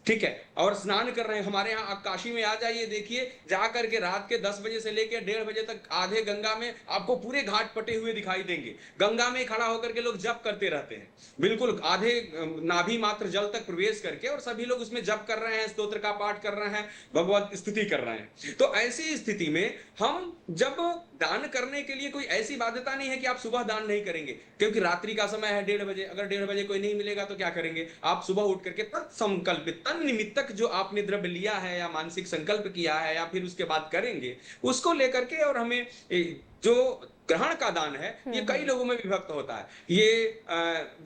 ठीक है, और स्नान कर रहे हैं। हमारे यहाँ आप काशी में आ जाइए, देखिए जा करके रात के 10 बजे से लेकर 1:30 बजे तक आधे गंगा में आपको पूरे घाट पटे हुए दिखाई देंगे। गंगा में खड़ा होकर के लोग जप करते रहते हैं, बिल्कुल आधे नाभि मात्र जल तक प्रवेश करके, और सभी लोग उसमें जप कर रहे हैं, स्तोत्र का पाठ कर रहे हैं, भगवत स्तुति कर रहे हैं। तो ऐसी स्थिति में हम जब दान करने के लिए कोई ऐसी बाध्यता नहीं है कि आप सुबह दान नहीं करेंगे, क्योंकि रात्रि का समय है 1:30 बजे, अगर 1:30 बजे कोई नहीं मिलेगा तो क्या करेंगे, आप सुबह उठ करके तत्संकल्पित निमित्तक जो आपने द्रव्य लिया है या मानसिक संकल्प किया है या फिर उसके बाद करेंगे, उसको लेकर के, और हमें जो ग्रहण का दान है ये कई लोगों में विभक्त होता है। ये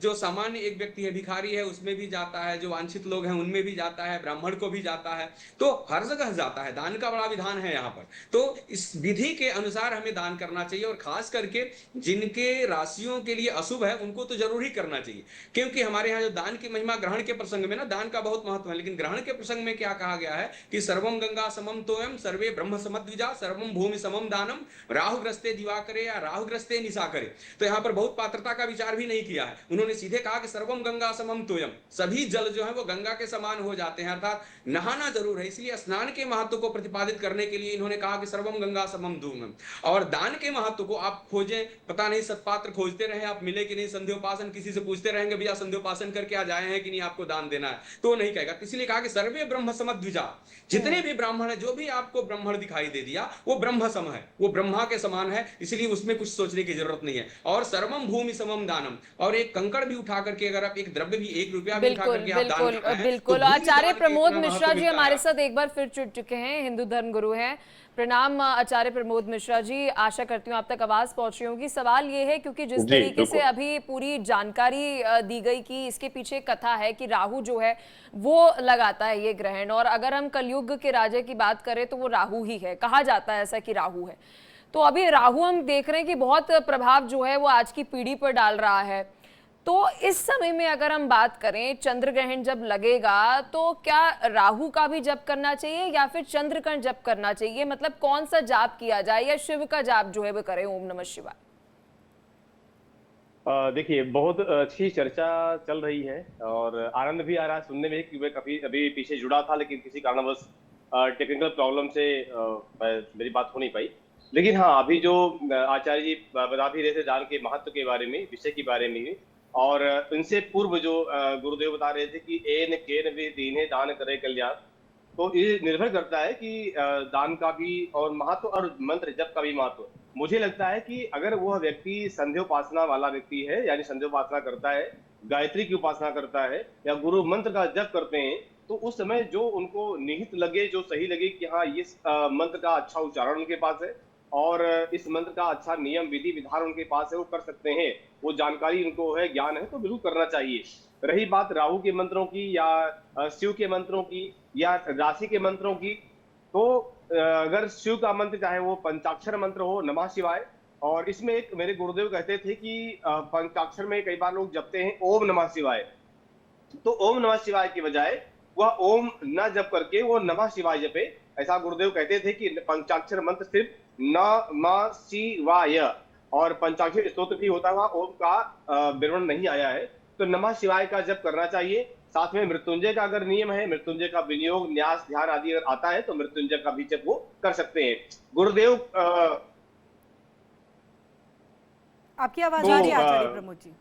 जो सामान्य एक व्यक्ति है, भिखारी है, उसमें भी जाता है, जो वांछित लोग हैं उनमें भी जाता है, ब्राह्मण को भी जाता है, तो हर जगह जाता है। दान का बड़ा विधान है यहाँ पर। तो इस विधि के अनुसार हमें दान करना चाहिए, और खास करके जिनके राशियों के लिए अशुभ है उनको तो जरूर ही करना चाहिए, क्योंकि हमारे यहाँ जो दान की महिमा, ग्रहण के प्रसंग में ना दान का बहुत महत्व है, लेकिन ग्रहण के प्रसंग में क्या कहा गया है कि सर्वम गंगा समम तोयम सर्वे ब्रह्म समद्विजा सर्वम भूमि समम दानम राहुग्रस्ते दिवाकरे या राहुग्रस्ते निशा करे। तो यहाँ पर बहुत पात्रता का विचार भी नहीं किया है, उन्होंने सीधे कहा कि सर्वम गंगा समम तोयम, सभी जल जो है वो गंगा के समान हो जाते हैं, अर्थात नहाना जरूर है। इसलिए स्नान के महत्व को प्रतिपादित करने के लिए इन्होंने कहा कि सर्वम गंगा समम धूमम। और दान के महत्व को आप खोजें, पता नहीं सत्पात्र खोजते रहे, आप मिले कि नहीं, संध्योपासन किसी से पूछते रहेंगे, भैया संध्योपासन करके आ जाए हैं कि नहीं, आपको दान देना है, तो नहीं कहेगा। इसलिए कहा कि सर्वे ब्रह्म समद्विजा, जितने भी ब्राह्मण है, जो भी आपको ब्राह्मण दिखाई दे दिया वो ब्रह्म सम है, वो ब्रह्मा के समान है, इसलिए उसमें कुछ सोचने की जरूरत नहीं है। और सर्वम भूमि समम दानम, और एक कंकड़ भी उठा करके, अगर आप एक द्रव्य भी 1 रुपया भी उठा करके आप दान करते हैं, बिल्कुल। आचार्य प्रमोद मिश्रा जी हमारे साथ एक बार फिर जुड़ चुके हैं, हिंदू धर्म गुरु हैं। प्रणाम आचार्य प्रमोद मिश्रा जी, आशा करती हूँ आप तक आवाज पहुंच रही होगी। सवाल ये है, क्योंकि जिस तरीके से अभी पूरी जानकारी दी गई कि इसके पीछे कथा है कि राहु जो है वो लगाता है ये ग्रहण, और अगर हम कलयुग के राजा की बात करें तो वो राहु ही है, कहा जाता है ऐसा कि राहु है। तो अभी राहु हम देख रहे हैं कि बहुत प्रभाव जो है वो आज की पीढ़ी पर डाल रहा है। तो इस समय में अगर हम बात करें, चंद्र ग्रहण जब लगेगा तो क्या राहु का भी जप करना चाहिए या फिर चंद्र का जप करना चाहिए, मतलब कौन सा जाप किया जाए, या शिव का जाप जो है वो करें, ओम नमः शिवाय? देखिए, बहुत अच्छी चर्चा चल रही है और आनंद भी आ रहा है सुनने में कि मैं काफी अभी पीछे जुड़ा था, लेकिन किसी कारणवश टेक्निकल प्रॉब्लम से मेरी बात हो नहीं पाई। लेकिन हाँ, अभी जो आचार्य जी बता भी रहे थे दान के महत्व के बारे में, विषय के बारे में, और इनसे पूर्व जो गुरुदेव बता रहे थे कि एन केन वे दीने दान करे कल्याण, तो ये निर्भर करता है कि दान का भी और महत्व और मंत्र जप का भी महत्व। मुझे लगता है कि अगर वह व्यक्ति संध्योपासना वाला व्यक्ति है, यानी संध्योपासना करता है, गायत्री की उपासना करता है या गुरु मंत्र का जप करते हैं, तो उस समय जो उनको निहित लगे, जो सही लगे कि हाँ ये मंत्र का अच्छा उच्चारण उनके पास है और इस मंत्र का अच्छा नियम विधि विधान उनके पास है, वो कर सकते हैं, वो जानकारी उनको है, ज्ञान है, तो बिल्कुल करना चाहिए। रही बात राहु के मंत्रों की या शिव के मंत्रों की या राशि के मंत्रों की, तो अगर शिव का मंत्र चाहे वो पंचाक्षर मंत्र हो, नमः शिवाय, और इसमें एक मेरे गुरुदेव कहते थे कि पंचाक्षर में कई बार लोग जपते हैं ओम नमः शिवाय, तो ओम नमः शिवाय की बजाय वह ओम न जप करके वो नमः शिवाय जपे। ऐसा गुरुदेव कहते थे कि पंचाक्षर मंत्र सिर्फ नमः शिवाय, और पंचाक्षर स्तोत्र भी होता हुआ ओम का विवरण नहीं आया है, तो नमः शिवाय का जप करना चाहिए। साथ में मृत्युंजय का अगर नियम है, मृत्युंजय का विनियोग न्यास ध्यान आदि अगर आता है तो मृत्युंजय का भी जप वो कर सकते हैं। गुरुदेव आपकी आवाज आ रही है आचार्य प्रमोद जी?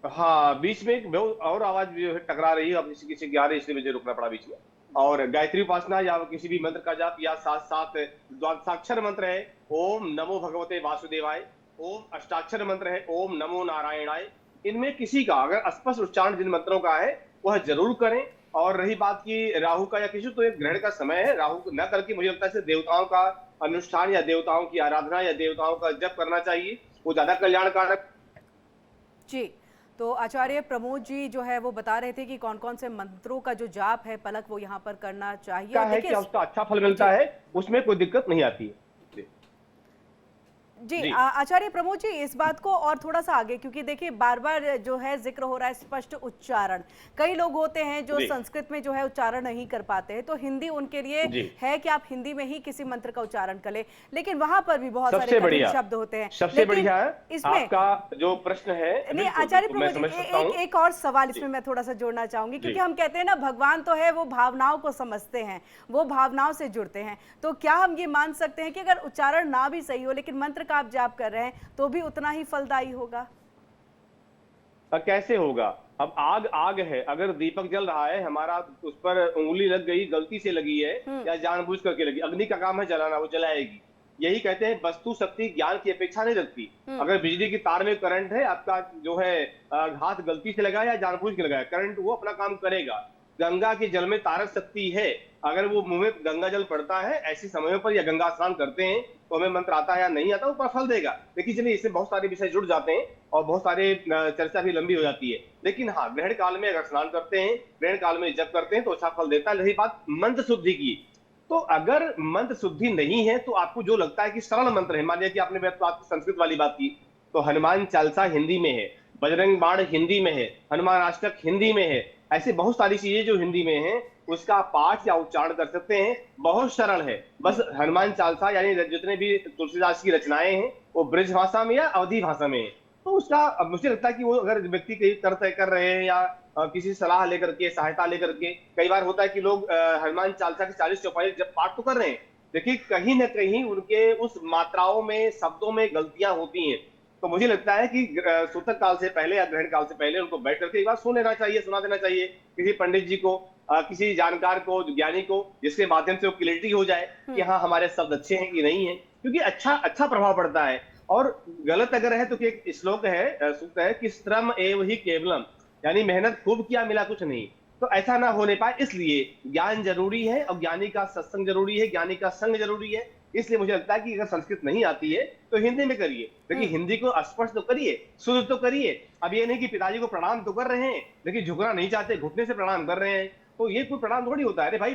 हाँ, बीच में एक और आवाज टकरा रही है, अब किसी की आ रही है, इसलिए मुझे रुकना पड़ा बीच में। और गायत्री उपासना या किसी भी मंत्र का जाप या साथ साथ द्वादशाक्षर मंत्र है ओम नमो भगवते वासुदेवाय, ओम अष्टाक्षर मंत्र है, ओम नमो नारायणाय, इनमें किसी का अगर स्पष्ट उच्चारण जिन मंत्रों का है वह जरूर करें। और रही बात की राहु का या किसी, तो एक ग्रहण का समय है, राहु न करके मुझे लगता है देवताओं का अनुष्ठान या देवताओं की आराधना या देवताओं का जप करना चाहिए, वो ज्यादा कल्याणकारक। जी, तो आचार्य प्रमोद जी जो है वो बता रहे थे कि कौन कौन से मंत्रों का जो जाप है पलक वो यहाँ पर करना चाहिए। क्या है कि उसका अच्छा फल मिलता है, उसमें कोई दिक्कत नहीं आती है। जी आचार्य प्रमोद जी, इस बात को और थोड़ा सा आगे, क्योंकि देखिए बार बार जो है जिक्र हो रहा है स्पष्ट उच्चारण, कई लोग होते हैं जो संस्कृत में जो है उच्चारण नहीं कर पाते हैं, तो हिंदी उनके लिए है कि आप हिंदी में ही किसी मंत्र का उच्चारण कर ले, लेकिन वहां पर भी बहुत सारे कठिन शब्द होते हैं। सबसे बढ़िया है इसमें आपका जो प्रश्न है। नहीं आचार्य प्रमोद जी, एक और सवाल इसमें मैं थोड़ा सा जोड़ना चाहूंगी, क्योंकि हम कहते हैं ना भगवान तो है वो भावनाओं को समझते हैं, वो भावनाओं से जुड़ते हैं, तो क्या हम ये मान सकते हैं कि अगर उच्चारण ना भी सही हो लेकिन मंत्र का आप जाप कर रहे हैं तो भी उतना ही फलदायी होगा? कैसे होगा? अब आग आग है, अगर दीपक जल रहा है, हमारा उस पर उंगली लग गई, गलती से लगी है या जानबूझ करके लगी, अग्नि का काम है जलाना, वो जलाएगी। यही कहते हैं वस्तु शक्ति ज्ञान की अपेक्षा नहीं रखती। अगर बिजली की तार में करंट है, आपका जो है हाथ गलती से लगा या जानबूझ के लगाया, करंट वो अपना काम करेगा। गंगा के जल में तारक शक्ति है, अगर वो मुंह में गंगा जल पड़ता है ऐसे समयों पर या गंगा स्नान करते हैं तो हमें मंत्र आता है या नहीं आता, वो फल देगा। देखिए चलिए, इससे बहुत सारे विषय जुड़ जाते हैं और बहुत सारे चर्चा भी लंबी हो जाती है, लेकिन हाँ, ग्रहण काल में अगर स्नान करते हैं, ग्रहण काल में जप करते हैं तो अच्छा फल देता है। रही बात मंत्र शुद्धि की, तो अगर मंत्र शुद्धि नहीं है तो आपको जो लगता है कि सरल मंत्र है, मान लिया कि आपने संस्कृत वाली बात की, तो हनुमान चालीसा हिंदी में है, बजरंग बाण हिंदी में है, हनुमान अष्टक हिंदी में है, ऐसे बहुत सारी चीजें जो हिंदी में हैं उसका पाठ या उच्चारण कर सकते हैं, बहुत सरल है। बस हनुमान चालीसा यानी जितने भी तुलसीदास की रचनाएं हैं वो ब्रज भाषा में या अवधी भाषा में है, तो उसका मुझे लगता है कि वो अगर व्यक्ति कहीं तय कर रहे हैं या किसी सलाह लेकर के, सहायता लेकर के, कई बार होता है कि लोग हनुमान चालीसा की 40 चौपाई जब पाठ तो कर रहे हैं, देखिए कहीं ना कहीं उनके उस मात्राओं में, शब्दों में गलतियां होती हैं, तो मुझे लगता है कि सूतक काल से पहले या ग्रहण काल से पहले उनको बैठ करके एक बार सुन लेना चाहिए, सुना देना चाहिए किसी पंडित जी को, किसी जानकार को, ज्ञानी को, जिसके माध्यम से वो क्लियरिटी हो जाए कि हाँ हमारे शब्द अच्छे हैं कि नहीं है, क्योंकि अच्छा प्रभाव पड़ता है। और गलत अगर है तो एक श्लोक है, सूक्त है कि श्रम एव ही केवलम, यानी मेहनत खूब किया मिला कुछ नहीं, तो ऐसा ना होने पाए, इसलिए ज्ञान जरूरी है और ज्ञानी का सत्संग जरूरी है, ज्ञानी का संग जरूरी है। इसलिए मुझे लगता है कि अगर संस्कृत नहीं आती है तो हिंदी में करिए, लेकिन हिंदी को स्पष्ट तो करिए, शुद्ध तो करिए। अब ये नहीं कि पिताजी को प्रणाम तो कर रहे हैं लेकिन झुकना नहीं चाहते, घुटने से प्रणाम कर रहे हैं, तो ये कोई प्रणाम थोड़ी होता है। अरे भाई,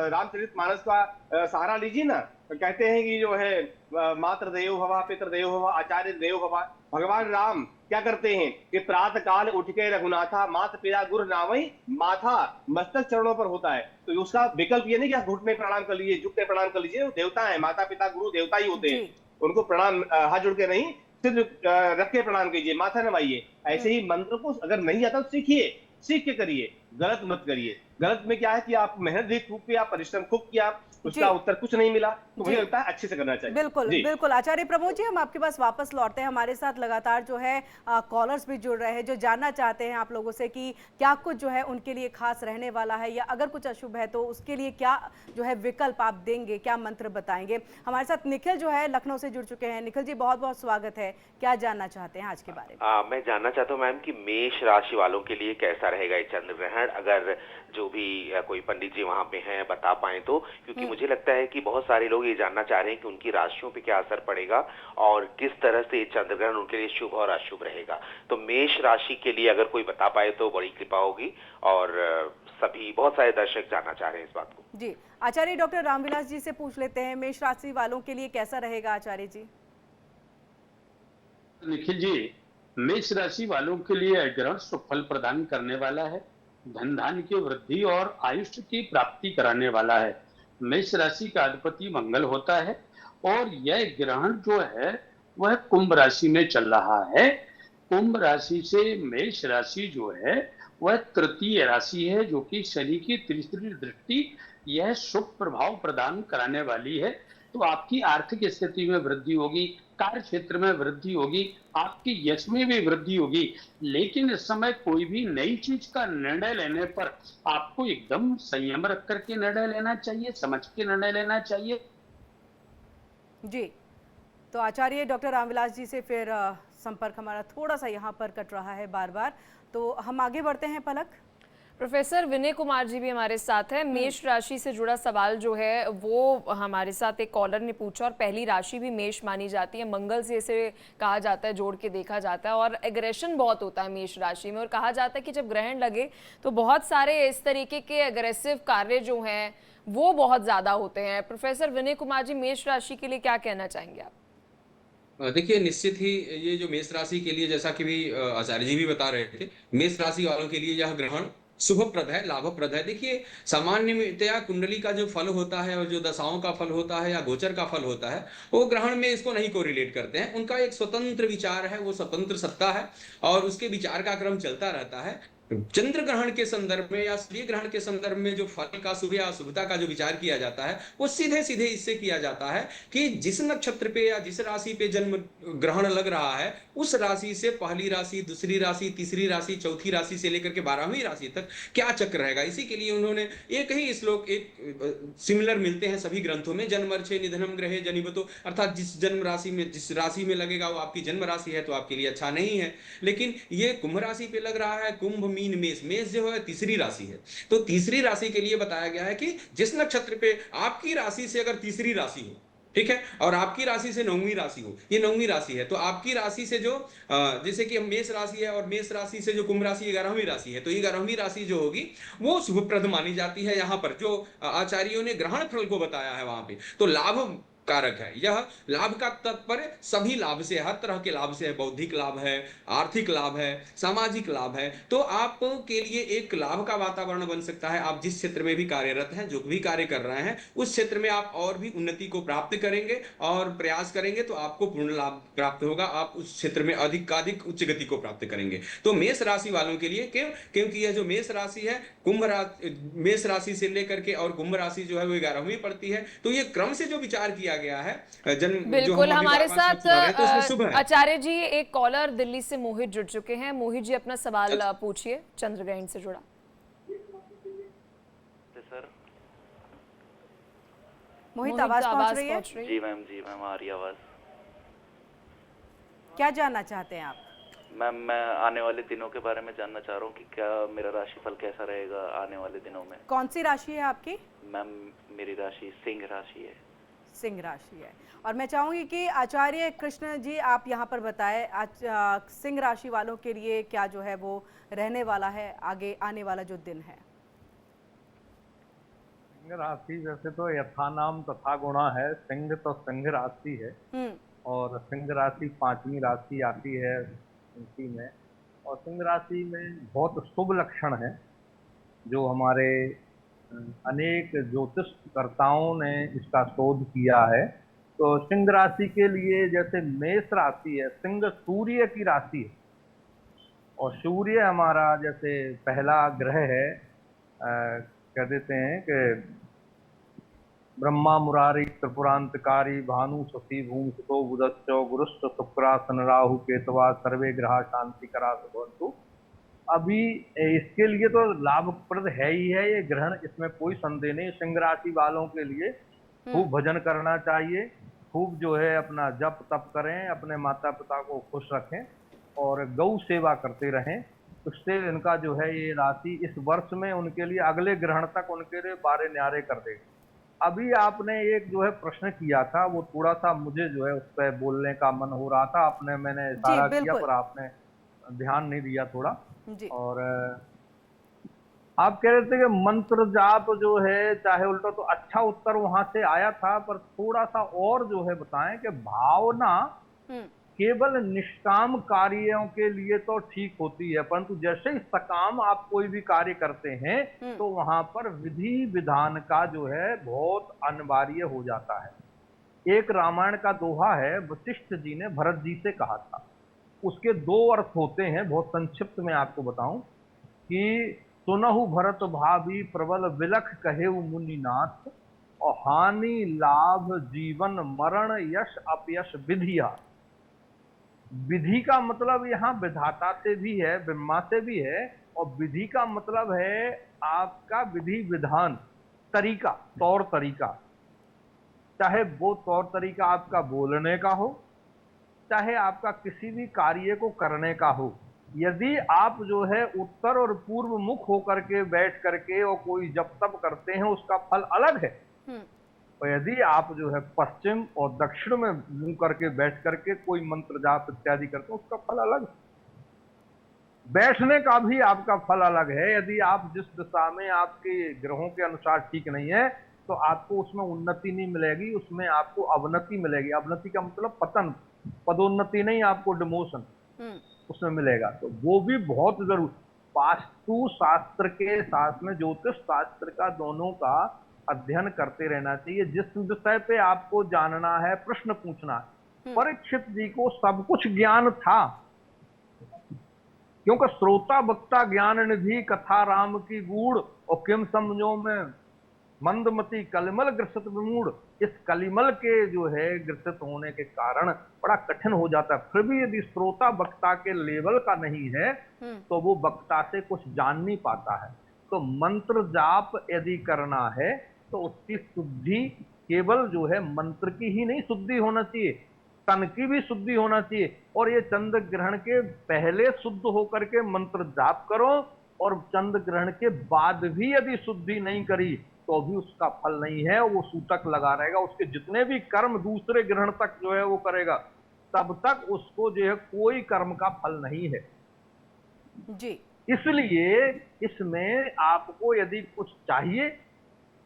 रामचरितमानस का सहारा लीजिए ना, तो कहते हैं कि जो है मातृ देवो भव, पितृ देवो भव, आचार्य देवो भव। भगवान राम क्या करते हैं कि प्रातः काल उठ के रघुनाथा, मात पिता गुरु नावई, माथा मस्तक चरणों पर होता है, तो उसका विकल्प ये नहीं कि आप घुटने प्रणाम कर लीजिए, झुक के प्रणाम कर लीजिए, देवता है, माता पिता गुरु देवता ही होते हैं, उनको प्रणाम हाथ जोड़ के नहीं, सिर्फ रख के प्रणाम कीजिए, माथा नवाइए। ऐसे ही मंत्र को अगर नहीं आता तो सीखिए, सीख के करिए, गलत मत करिए। गलत में क्या है कि आप मेहनत भी खूब किया, परिश्रम खूब किया, उसका उत्तर कुछ नहीं मिला, तो मुझे लगता है अच्छे से करना चाहिए। बिल्कुल बिल्कुल। आचार्य प्रमोद जी, हम आपके पास वापस लौटते हैं। हमारे साथ लगातार जो है कॉलर्स भी जुड़ रहे हैं जो जानना चाहते हैं आप लोगों से कि क्या कुछ जो है उनके लिए खास रहने वाला है, या अगर कुछ अशुभ है तो उसके लिए क्या जो है विकल्प आप देंगे, क्या मंत्र बताएंगे। हमारे साथ निखिल जो है लखनऊ से जुड़ चुके हैं। निखिल जी, बहुत बहुत स्वागत है। क्या जानना चाहते हैं आज के बारे में? मैं जानना चाहता हूँ मैम कि मेष राशि वालों के लिए कैसा रहेगा ये चंद्र ग्रहण, अगर जो भी कोई पंडित जी वहां पे हैं बता पाए तो, क्योंकि मुझे लगता है कि बहुत सारे लोग ये जानना चाह रहे हैं कि उनकी राशियों पे क्या असर पड़ेगा और किस तरह से ये चंद्र ग्रहण उनके लिए शुभ और अशुभ रहेगा। तो मेष राशि के लिए अगर कोई बता पाए तो बड़ी कृपा होगी, और सभी बहुत सारे दर्शक जानना चाह रहे हैं इस बात को। जी, आचार्य डॉक्टर रामविलास जी से पूछ लेते हैं, मेष राशि वालों के लिए कैसा रहेगा आचार्य जी? निखिल जी, मेष राशि वालों के लिए ग्रहण सुफल प्रदान करने वाला है, धन धान्य की वृद्धि और आयुष्य की प्राप्ति कराने वाला है। मेष राशि का अधिपति मंगल होता है और यह ग्रहण जो है वह कुंभ राशि में चल रहा है। कुंभ राशि से मेष राशि जो है वह तृतीय राशि है, जो कि शनि की तीसरी दृष्टि यह शुभ प्रभाव प्रदान कराने वाली है। तो आपकी आर्थिक स्थिति में वृद्धि होगी, कार्य क्षेत्र में वृद्धि होगी, आपकी यश में भी वृद्धि होगी। लेकिन इस समय कोई भी नई चीज का निर्णय लेने पर आपको एकदम संयम रख करके निर्णय लेना चाहिए, समझ के निर्णय लेना चाहिए। जी, तो आचार्य डॉक्टर रामविलास जी से फिर संपर्क हमारा थोड़ा सा यहाँ पर कट रहा है बार बार, तो हम आगे बढ़ते हैं पलक। प्रोफेसर विनय कुमार जी भी हमारे साथ हैं। मेष राशि से जुड़ा सवाल जो है वो हमारे साथ एक कॉलर ने पूछा, और पहली राशि भी मेष मानी जाती है, मंगल से इसे कहा जाता है, जोड़ के देखा जाता है, और एग्रेशन बहुत होता है मेष राशि में, और कहा जाता है कि जब ग्रहण लगे तो बहुत सारे इस तरीके के एग्रेसिव कार्य जो हैं वो बहुत ज़्यादा होते हैं। प्रोफेसर विनय कुमार जी, मेष राशि के लिए क्या कहना चाहेंगे आप? देखिए, निश्चित ही ये जो मेष राशि के लिए, जैसा कि भी आचार्य जी भी बता रहे थे, मेष राशि वालों के लिए यह ग्रहण शुभप्रद है, लाभप्रद है। देखिए, सामान्यतया कुंडली का जो फल होता है और जो दशाओं का फल होता है या गोचर का फल होता है, वो ग्रहण में इसको नहीं कोरिलेट करते हैं। उनका एक स्वतंत्र विचार है, वो स्वतंत्र सत्ता है और उसके विचार का क्रम चलता रहता है। चंद्र ग्रहण के संदर्भ में या सूर्य ग्रहण के संदर्भ में जो फल का, शुभ या अशुभता का जो विचार किया जाता है, वो सीधे सीधे इससे किया जाता है कि जिस नक्षत्र पे या जिस राशि पे जन्म ग्रहण लग रहा है, उस राशि से पहली राशि, दूसरी राशि, तीसरी राशि, चौथी राशि से लेकर के 12वीं राशि तक क्या चक्र रहेगा। इसी के लिए उन्होंने एक ही श्लोक, एक सिमिलर मिलते हैं सभी ग्रंथों में, जन्मर्षे निधनम ग्रहे जनिबतो, अर्थात जिस जन्म राशि में, जिस राशि में लगेगा वो आपकी जन्म राशि है तो आपके लिए अच्छा नहीं है। लेकिन ये कुंभ राशि पे लग रहा है, कुंभ मीन मेष, मेष जो है तीसरी राशि है, तो तीसरी राशि के लिए बताया गया है कि जिस नक्षत्र पे आपकी राशि से अगर तीसरी राशि हो, ठीक है, और आपकी राशि से 9वीं राशि हो, ये 9वीं राशि है, तो आपकी राशि से जो जैसे कि मेष राशि है और मेष राशि से जो कुंभ राशि 11वीं राशि है, तो ये 11वीं राशि जो होगी वो शुभप्रद मानी जाती है। यहाँ पर जो आचार्यों ने ग्रहण फल को बताया है वहां पे, तो लाभ कारक है। यह लाभ का तात्पर्य सभी लाभ से, हर तरह के लाभ से है, बौद्धिक लाभ है, आर्थिक लाभ है, सामाजिक लाभ है। तो आपके लिए एक लाभ का वातावरण बन सकता है। आप जिस क्षेत्र में भी कार्यरत हैं, जो भी कार्य कर रहे हैं, उस क्षेत्र में आप और भी उन्नति को प्राप्त करेंगे और प्रयास करेंगे तो आपको पूर्ण लाभ प्राप्त होगा। आप उस क्षेत्र में अधिक उच्च गति को प्राप्त करेंगे। तो मेष राशि वालों के लिए क्योंकि यह जो मेष राशि है, मेष राशि से लेकर के और कुंभ राशि जो है वो 11वीं पड़ती है, तो ये क्रम से जो विचार किया गया है जन्म, बिल्कुल। हमारे साथ तो आचार्य जी एक कॉलर दिल्ली से मोहित जुड़ चुके हैं। मोहित जी अपना सवाल पूछिए चंद्र ग्रहण से जुड़ा। सर मोहित, आवाज पहुंच रही है? जी मैम आ रही आवाज। क्या जानना चाहते हैं आप? मैम, मैं आने वाले दिनों के बारे में जानना चाह रहा हूँ कि क्या मेरा राशिफल कैसा रहेगा आने वाले दिनों में। कौन सी राशि है आपकी? मैम, मेरी राशि सिंह राशि है। सिंह राशि है। और मैं चाहूंगी कि आचार्य कृष्ण जी आप यहाँ पर बताएं, सिंह राशि वालों के लिए क्या जो है वो रहने वाला है आगे आने वाला जो दिन है। सिंह राशि वैसे तो यथा नाम तथा गुणा है, सिंह तो सिंह राशि है और सिंह राशि 5वीं राशि आती है इसी में, और सिंह राशि में बहुत शुभ लक्षण है जो हमारे अनेक ज्योतिषकर्ताओं ने इसका शोध किया है। तो सिंह राशि के लिए जैसे मेष राशि है, सिंह सूर्य की राशि है और सूर्य हमारा जैसे पहला ग्रह है, कह देते हैं कि ब्रह्मा मुरारी त्रिपुरांतकारी भानु शशि भूमि सुतो बुधश्चो गुरुश्च शुक्रासन राहु केतवा सर्वे ग्रहा शांति करा भवन्तु। अभी इसके लिए तो लाभप्रद है ही है ये ग्रहण, इसमें कोई संदेह नहीं। सिंह राशि वालों के लिए खूब भजन करना चाहिए, खूब जो है अपना जप तप करें, अपने माता पिता को खुश रखें और गौ सेवा करते रहें। उससे इनका जो है ये राशि इस वर्ष में उनके लिए अगले ग्रहण तक उनके लिए बारे न्यारे कर देगी। अभी आपने एक जो है प्रश्न किया था, वो थोड़ा सा मुझे जो है उस पर बोलने का मन हो रहा था, मैंने इशारा किया पर आपने ध्यान नहीं दिया थोड़ा। और आप कह रहे थे कि मंत्र जाप जो है चाहे उल्टा, तो अच्छा उत्तर वहां से आया था, पर थोड़ा सा और जो है बताएं कि भावना केवल निष्काम कार्यों के लिए तो ठीक होती है, परंतु जैसे ही सकाम आप कोई भी कार्य करते हैं तो वहां पर विधि विधान का जो है बहुत अनिवार्य हो जाता है। एक रामायण का दोहा है, वशिष्ठ जी ने भरत जी से कहा था, उसके 2 अर्थ होते हैं, बहुत संक्षिप्त में आपको बताऊं कि सुनहु भरत भाभी प्रबल विलख कहेउ मुनिनाथ, और हानि लाभ जीवन मरण यश अपयश विधिया। विधि का मतलब यहाँ विधाता से भी है, ब्रह्मा से भी है, और विधि का मतलब है आपका विधि विधान, तरीका, तौर तरीका। चाहे वो तौर तरीका आपका बोलने का हो, चाहे आपका किसी भी कार्य को करने का हो, यदि आप जो है उत्तर और पूर्व मुख होकर के बैठ करके और कोई जप तप करते हैं उसका फल अलग है, और यदि आप जो है पश्चिम और दक्षिण में मुंह करके बैठ करके कोई मंत्र जाप इत्यादि करते हैं उसका फल अलग है। बैठने का भी आपका फल अलग है। यदि आप जिस दिशा में आपके ग्रहों के अनुसार ठीक नहीं है तो आपको उसमें उन्नति नहीं मिलेगी, उसमें आपको अवनति मिलेगी। अवनति का मतलब पतन, पदोन्नति नहीं, आपको डिमोशन उसमें मिलेगा। तो वो भी बहुत जरूर वास्तु शास्त्र के साथ में ज्योतिष शास्त्र का दोनों का अध्ययन करते रहना चाहिए। जिस विषय पे आपको जानना है, प्रश्न पूछना है। परीक्षित जी को सब कुछ ज्ञान था, क्योंकि श्रोता वक्ता ज्ञान निधि कथा राम की गूढ़, और किम समझो में मंदमती कलिमल ग्रसित विमूढ़। इस कलिमल के जो है ग्रसित होने के कारण बड़ा कठिन हो जाता है। फिर भी यदि श्रोता वक्ता के लेवल का नहीं है तो वो वक्ता से कुछ जान नहीं पाता है। तो मंत्र जाप यदि करना है तो उसकी शुद्धि केवल जो है मंत्र की ही नहीं शुद्धि होना चाहिए, तन की भी शुद्धि होना चाहिए। और ये चंद्र ग्रहण के पहले शुद्ध होकर के मंत्र जाप करो, और चंद्र ग्रहण के बाद भी यदि शुद्धि नहीं करी तो भी उसका फल नहीं है, वो सूतक लगा रहेगा। उसके जितने भी कर्म दूसरे ग्रहण तक जो है वो करेगा, तब तक उसको जो है कोई कर्म का फल नहीं है जी। इसलिए इसमें आपको यदि कुछ चाहिए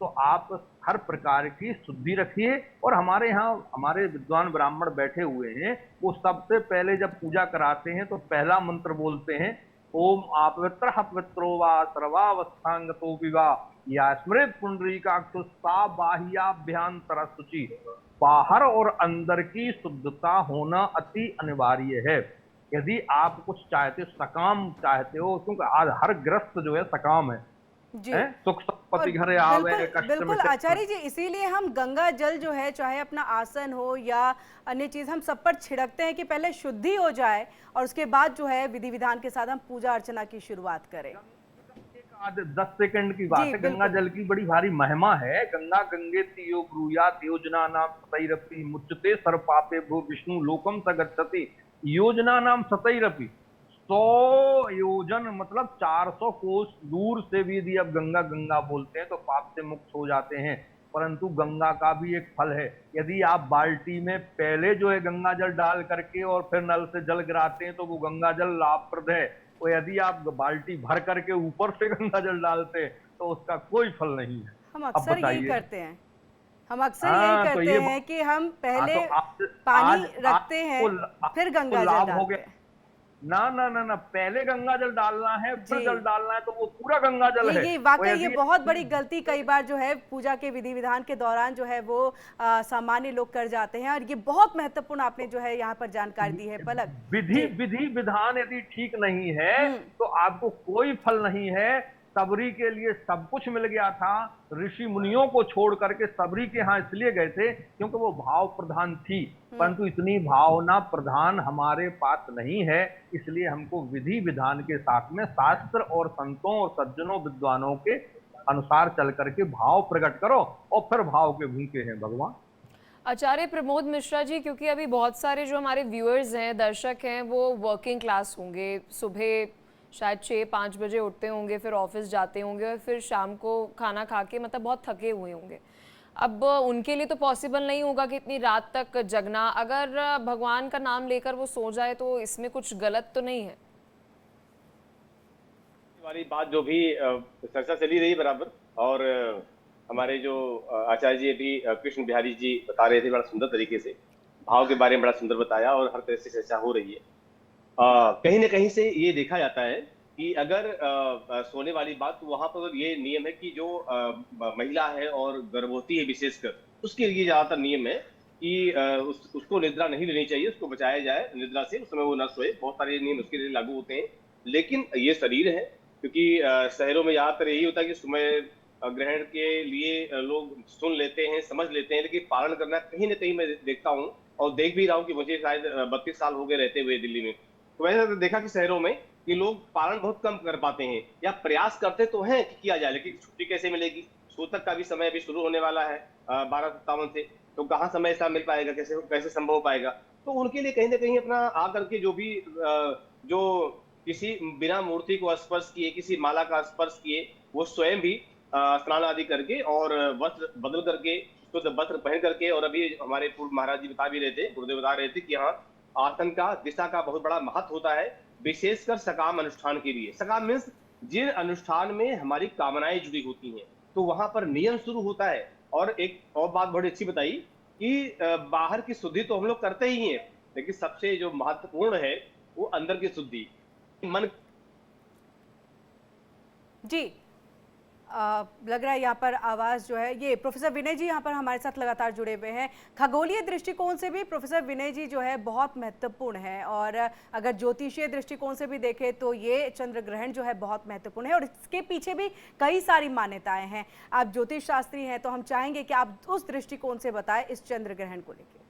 तो आप हर प्रकार की शुद्धि रखिए। और हमारे यहाँ हमारे विद्वान ब्राह्मण बैठे हुए हैं, वो सबसे पहले जब पूजा कराते हैं तो पहला मंत्र बोलते हैं, ओम अपवित्र पवित्रो वा सर्वावस्थांगतो विवा या स्मृत पुंडरीकाक्ष सा बाह्याभ्यंतर शुचि। बाहर और अंदर की शुद्धता होना अति अनिवार्य है। यदि आप कुछ चाहते, सकाम चाहते हो, क्योंकि आज हर ग्रस्त जो है सकाम है, सुख संपत्ति घर आवे कष्ट बिल्कुल में। आचार्य जी, इसीलिए हम गंगा जल जो है, चाहे अपना आसन हो या अन्य चीज, हम सब पर छिड़कते हैं कि पहले शुद्धि हो जाए और उसके बाद जो है विधि विधान के साथ हम पूजा अर्चना की शुरुआत करें। 10 सेकंड की बात है। गंगा जल की बड़ी भारी महिमा है। गंगा गंगे तियो ब्रूयात योजना नाम सतैरपि मुच्यते सर्व पापे भो विष्णु लोकम स गच्छति। योजना नाम सतैरपि, 100 योजन मतलब 400 कोस दूर से भी यदि आप गंगा गंगा बोलते हैं तो पाप से मुक्त हो जाते हैं। परंतु गंगा का भी एक फल है। यदि आप बाल्टी में पहले जो है गंगा जल डाल करके और फिर नल से जल गिराते हैं तो वो गंगा जल लाभप्रद है। और यदि आप बाल्टी भर करके ऊपर से गंगा जल डालते हैं तो उसका कोई फल नहीं है। हम अक्सर यही करते हैं, हम अक्सर हाँ, यही तो करते हैं कि हम पहले पानी रखते हैं फिर गंगा जल डालते हैं। ना ना ना ना, पहले गंगा जल डालना है फिर जल डालना है, तो वो पूरा गंगा जल है। ये वाकई ये बहुत बड़ी गलती कई बार जो है पूजा के विधि विधान के दौरान जो है वो सामान्य लोग कर जाते हैं, और ये बहुत महत्वपूर्ण आपने जो है यहाँ पर जानकारी दी है पलक। विधि विधान यदि ठीक नहीं है तो आपको कोई फल नहीं है। सबरी के लिए सब कुछ मिल गया था, ऋषि मुनियों को छोड़ करके सबरी के यहाँ इसलिए गए थे क्योंकि वो भाव प्रधान थी, परंतु इतनी भावना प्रधान हमारे पास नहीं है। इसलिए हमको विधि विधान के साथ में शास्त्र और संतों और सज्जनों विद्वानों के अनुसार चल करके भाव प्रकट करो, और फिर भाव के भूखे हैं भगवान। आचार्य प्रमोद मिश्रा जी, क्योंकि अभी बहुत सारे जो हमारे व्यूअर्स हैं, दर्शक हैं, वो वर्किंग क्लास होंगे, सुबह शायद 6-5 बजे उठते होंगे, फिर ऑफिस जाते होंगे और फिर शाम को खाना खा के मतलब बहुत थके हुए होंगे। अब उनके लिए तो पॉसिबल नहीं होगा कि इतनी रात तक जगना। अगर भगवान का नाम लेकर वो सो जाए तो इसमें कुछ गलत तो नहीं है? वाली बात जो भी चर्चा चली रही बराबर, और हमारे जो आचार्य जी अभी कृष्ण बिहारी जी बता रहे थे बड़ा सुंदर तरीके से, भाव के बारे में बड़ा सुंदर बताया, और हर तरह से चर्चा हो रही है। कहीं ना कहीं से ये देखा जाता है कि अगर सोने वाली बात, तो वहां पर ये नियम है कि जो महिला है और गर्भवती है विशेषकर, उसके लिए ज्यादातर नियम है कि उसको निद्रा नहीं लेनी चाहिए, उसको बचाया जाए निद्रा से, उस समय वो न सोए। बहुत सारे नियम उसके लिए लागू होते हैं। लेकिन ये शरीर है, क्योंकि शहरों में ज्यादातर यही होता है कि समय ग्रहण के लिए लोग सुन लेते हैं, समझ लेते हैं, लेकिन पालन करना कहीं ना कहीं मैं देखता हूँ और देख भी रहा हूँ कि मुझे शायद 32 साल हो गए रहते हुए दिल्ली में, तो मैंने देखा कि शहरों में कि लोग पालन बहुत कम कर पाते हैं, या प्रयास करते तो हैं कि किया जाए, लेकिन छुट्टी कैसे मिलेगी। सूतक का भी समय अभी शुरू होने वाला है 12 सत्तावन से, तो कहाँ समय ऐसा मिल पाएगा, कैसे कैसे संभव हो पाएगा। तो उनके लिए कहीं ना कहीं अपना आकर के जो भी जो किसी बिना मूर्ति को स्पर्श किए, किसी माला का स्पर्श किए, वो स्वयं भी स्नान आदि करके और वस्त्र बदल करके, शुद्ध वस्त्र पहन करके, और अभी हमारे पूर्व महाराज जी बता भी रहे थे, गुरुदेव बता रहे थे कि यहाँ आसन का, दिशा का बहुत बड़ा महत्व होता है, विशेषकर सकाम अनुष्ठान के लिए। सकाम मीन्स जिन अनुष्ठान में हमारी कामनाएं जुड़ी होती हैं, तो वहां पर नियम शुरू होता है। और एक और बात बड़ी अच्छी बताई कि बाहर की शुद्धि तो हम लोग करते ही हैं, लेकिन सबसे जो महत्वपूर्ण है वो अंदर की शुद्धि, मन। जी लग रहा है यहाँ पर आवाज़ जो है, ये प्रोफेसर विनय जी यहाँ पर हमारे साथ लगातार जुड़े हुए हैं। खगोलीय दृष्टिकोण से भी प्रोफेसर विनय जी जो है बहुत महत्वपूर्ण है, और अगर ज्योतिषीय दृष्टिकोण से भी देखें तो ये चंद्र ग्रहण जो है बहुत महत्वपूर्ण है, और इसके पीछे भी कई सारी मान्यताएं हैं। आप ज्योतिष शास्त्री हैं तो हम चाहेंगे कि आप उस दृष्टिकोण से बताएं इस चंद्र ग्रहण को लेकर।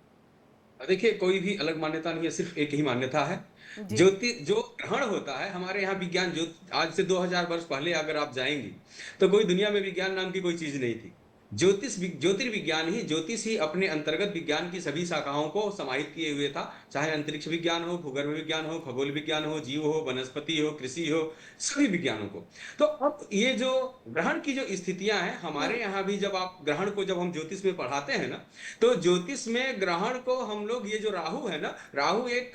देखिए, कोई भी अलग मान्यता नहीं है, सिर्फ एक ही मान्यता है। ज्योति जो ग्रहण होता है हमारे यहाँ विज्ञान, जो आज से 2000 वर्ष पहले अगर आप जाएंगे तो कोई दुनिया में विज्ञान नाम की कोई चीज नहीं थी। ज्योतिर्विज्ञान ही, ज्योतिष ही अपने अंतर्गत विज्ञान की सभी शाखाओं को समाहित किए हुए था, चाहे अंतरिक्ष विज्ञान हो, भूगर्भ विज्ञान हो, खगोल विज्ञान हो, जीव हो, वनस्पति हो, कृषि हो, सभी विज्ञानों को। तो अब ये जो ग्रहण की जो स्थितियां हैं हमारे यहाँ भी, जब आप ग्रहण को जब हम ज्योतिष में पढ़ाते हैं ना, तो ज्योतिष में ग्रहण को हम लोग, ये जो राहु है ना, राहु एक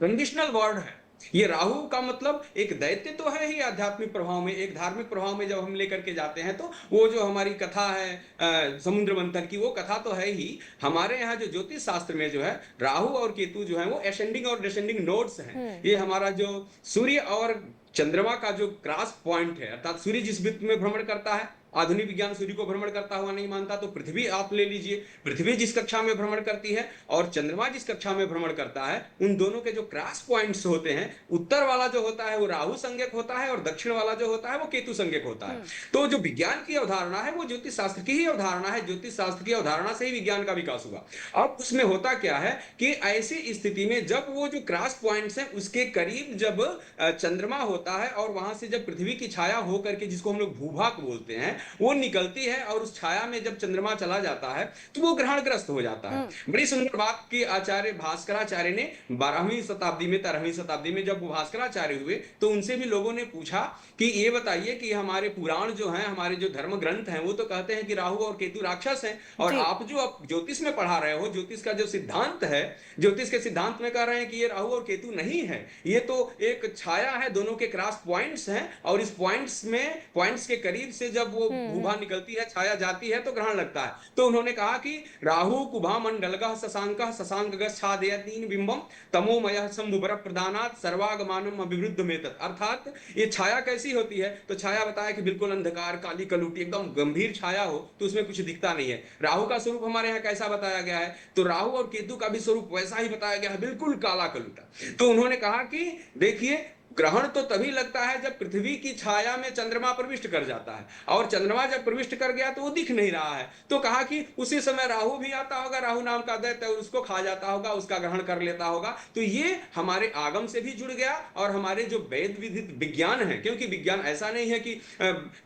कंडीशनल वर्ड है। ये राहु का मतलब एक दैत्य तो है ही आध्यात्मिक प्रभाव में, एक धार्मिक प्रभाव में जब हम लेकर के जाते हैं तो वो जो हमारी कथा है समुद्र मंथन की, वो कथा तो है ही। हमारे यहाँ जो ज्योतिष शास्त्र में जो है राहु और केतु जो है वो असेंडिंग और डिसेंडिंग नोड्स हैं। ये हमारा जो सूर्य और चंद्रमा का जो क्रॉस पॉइंट है, अर्थात सूर्य जिस वृत्त में भ्रमण करता है, आधुनिक विज्ञान सूर्य को भ्रमण करता हुआ नहीं मानता, तो पृथ्वी आप ले लीजिए, पृथ्वी जिस कक्षा में भ्रमण करती है और चंद्रमा जिस कक्षा में भ्रमण करता है, उन दोनों के जो क्रॉस पॉइंट्स होते हैं, उत्तर वाला जो होता है वो राहु संज्ञक होता है और दक्षिण वाला जो होता है वो केतु संज्ञक होता है। तो जो विज्ञान की अवधारणा है वो ज्योतिष शास्त्र की ही अवधारणा है, ज्योतिष शास्त्र की अवधारणा से ही विज्ञान का विकास हुआ। अब उसमें होता क्या है कि ऐसी स्थिति में जब वो जो क्रॉस पॉइंट्स है उसके करीब जब चंद्रमा होता है और वहां से जब पृथ्वी की छाया होकर के, जिसको हम लोग भूभाग बोलते हैं, वो निकलती है और उस छाया में जब चंद्रमा चला जाता है तो वो ग्रहणग्रस्त हो जाता है। बड़ी सुंदर बात की आचार्य भास्कराचार्य ने 12वीं शताब्दी में, 13वीं शताब्दी में जब भास्कराचार्य हुए तो उनसे भी लोगों ने पूछा कि ये बताइए कि हमारे पुराण जो हैं, हमारे जो धर्म ग्रंथ हैं, वो तो कहते हैं कि राहु और केतु राक्षस हैं, और आप जो अब ज्योतिष में पढ़ा रहे हो, ज्योतिष का जो सिद्धांत है, ज्योतिष के सिद्धांत में कह रहे हैं कि ये राहु और केतु नहीं है, ये तो एक छाया है, दोनों के क्रॉस पॉइंट्स हैं, और इस पॉइंट्स के करीब से जब वो भूभा निकलती है, छाया जाती है, तो ग्रहण लगता है। तो उन्होंने कहा कि राहु कुभा मंडलगः शशांकः शशांकगः छादयतीन बिंबम तमोमयः शंभुवर प्रदानात् सर्वागमानम अभिवृद्धमेतत्। अर्थात ये छाया कैसी होती है, तो छाया बताया कि बिल्कुल अंधकार, काली कलुटी, एकदम गंभीर छाया हो तो उसमें कुछ दिखता नहीं है। राहु का स्वरूप हमारे यहाँ कैसा बताया गया है, तो राहु और केतु का भी स्वरूप वैसा ही बताया गया है, बिल्कुल काला कलुटा। तो उन्होंने कहा कि देखिए, ग्रहण तो तभी लगता है जब पृथ्वी की छाया में चंद्रमा प्रविष्ट कर जाता है, और चंद्रमा जब प्रविष्ट कर गया तो वो दिख नहीं रहा है। तो कहा कि उसी समय राहु भी आता होगा, राहु नाम का दैत्य, और उसको खा जाता होगा, उसका ग्रहण कर लेता होगा। तो ये हमारे आगम से भी जुड़ गया और हमारे जो वेद विदित विज्ञान है, क्योंकि विज्ञान ऐसा नहीं है कि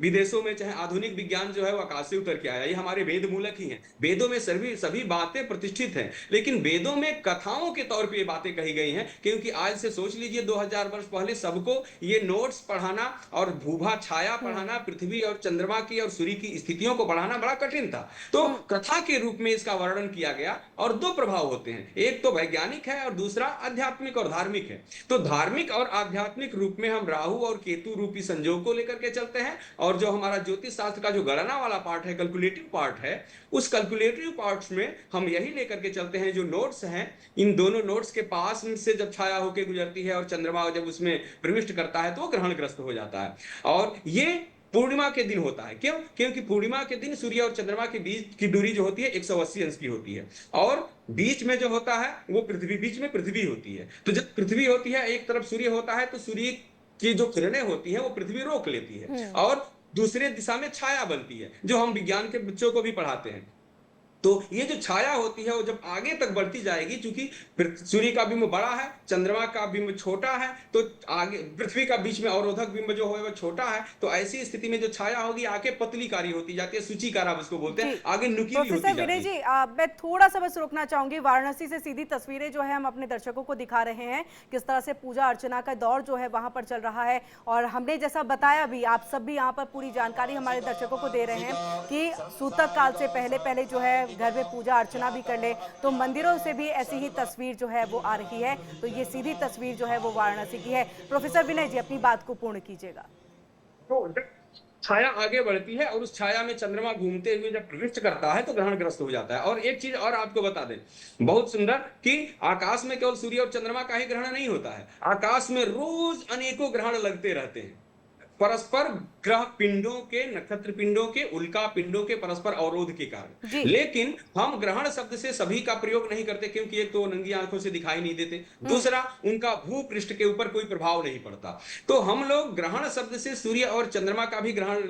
विदेशों में चाहे आधुनिक विज्ञान जो है वो आकाश से उतर के आया, ये हमारे वेद मूलक ही है। वेदों में सभी बातें प्रतिष्ठित हैं, लेकिन वेदों में कथाओं के तौर पर ये बातें कही गई हैं, क्योंकि आज से सोच लीजिए 2000 वर्ष पहले सबको ये नोट्स पढ़ाना और भूभा छाया पढ़ाना, पृथ्वी और चंद्रमा की और सूर्य की स्थितियों को पढ़ाना बड़ा कठिन था। तो कथा के रूप में इसका वर्णन किया गया, और दो प्रभाव होते हैं, एक तो वैज्ञानिक है और दूसरा आध्यात्मिक और धार्मिक है। तो धार्मिक और आध्यात्मिक रूप में हम राहु और केतु रूपी संयोग को लेकर के चलते हैं, और जो हमारा ज्योतिष शास्त्र का जो गणना वाला पार्ट है, कैलकुलेटिव पार्ट है, उस कैलकुलेटिव पार्ट्स में हम यही लेकर के चलते हैं, जो नोट्स हैं, इन दोनों नोट्स के पास से जब छाया होकर गुजरती है और चंद्रमा जब उसमें प्रविष्ट करता है तो वो ग्रहणग्रस्त हो जाता है। और ये पूर्णिमा के दिन होता है। क्यों? क्योंकि पूर्णिमा के दिन सूर्य और चंद्रमा के बीच की दूरी जो होती है 180 अंश की होती है, और बीच में जो होता है वो पृथ्वी, बीच में पृथ्वी होती है। तो जब पृथ्वी होती है, एक तरफ सूर्य होता है, तो सूर्य की जो किरणें होती है वो पृथ्वी रोक लेती है, और दूसरे दिशा में छाया बनती है, जो हम विज्ञान के बच्चों को भी पढ़ाते हैं। तो ये जो छाया होती है वो जब आगे तक बढ़ती जाएगी, क्योंकि सूर्य का बिंब बड़ा है, चंद्रमा का बिंब छोटा है, तो आगे पृथ्वी का बीच में अवरोधक बिंब जो है वो छोटा है, तो ऐसी स्थिति में जो छाया होगी आगे पतली कारी होती जाती है, सूचीकार आप उसको बोलते हैं, आगे नुकीली होती प्रोफेसर जाती विनय है। जी, मैं थोड़ा सा बस रोकना चाहूंगी। वाराणसी से सीधी तस्वीरें जो है हम अपने दर्शकों को दिखा रहे हैं, किस तरह से पूजा अर्चना का दौर जो है वहां पर चल रहा है। और हमने जैसा बताया भी, आप सब भी यहाँ पर पूरी जानकारी हमारे दर्शकों को दे रहे हैं कि सूतक काल से पहले जो है घर में पूजा अर्चना भी कर ले, तो मंदिरों से भी ऐसी ही तस्वीर जो है वो आ रही है। तो ये सीधी तस्वीर जो है वो वाराणसी की है। प्रोफेसर विनय जी, अपनी बात को पूर्ण कीजिएगा। तो छाया आगे बढ़ती है और उस छाया में चंद्रमा घूमते हुए जब प्रविष्ट करता है तो ग्रहण ग्रस्त हो जाता है। और एक चीज और आपको बता दें, बहुत सुंदर, कि आकाश में केवल सूर्य और चंद्रमा का ही ग्रहण नहीं होता है, आकाश में रोज अनेकों ग्रहण लगते रहते हैं, परस्पर ग्रह पिंडों के, नक्षत्र पिंडों के, उल्का पिंडों के परस्पर अवरोध के कारण। लेकिन हम ग्रहण शब्द से सभी का प्रयोग नहीं करते, क्योंकि एक तो नंगी आंखों से दिखाई नहीं देते, दूसरा उनका भूपृष्ठ के ऊपर कोई प्रभाव नहीं पड़ता। तो हम लोग ग्रहण शब्द से सूर्य और चंद्रमा का भी ग्रहण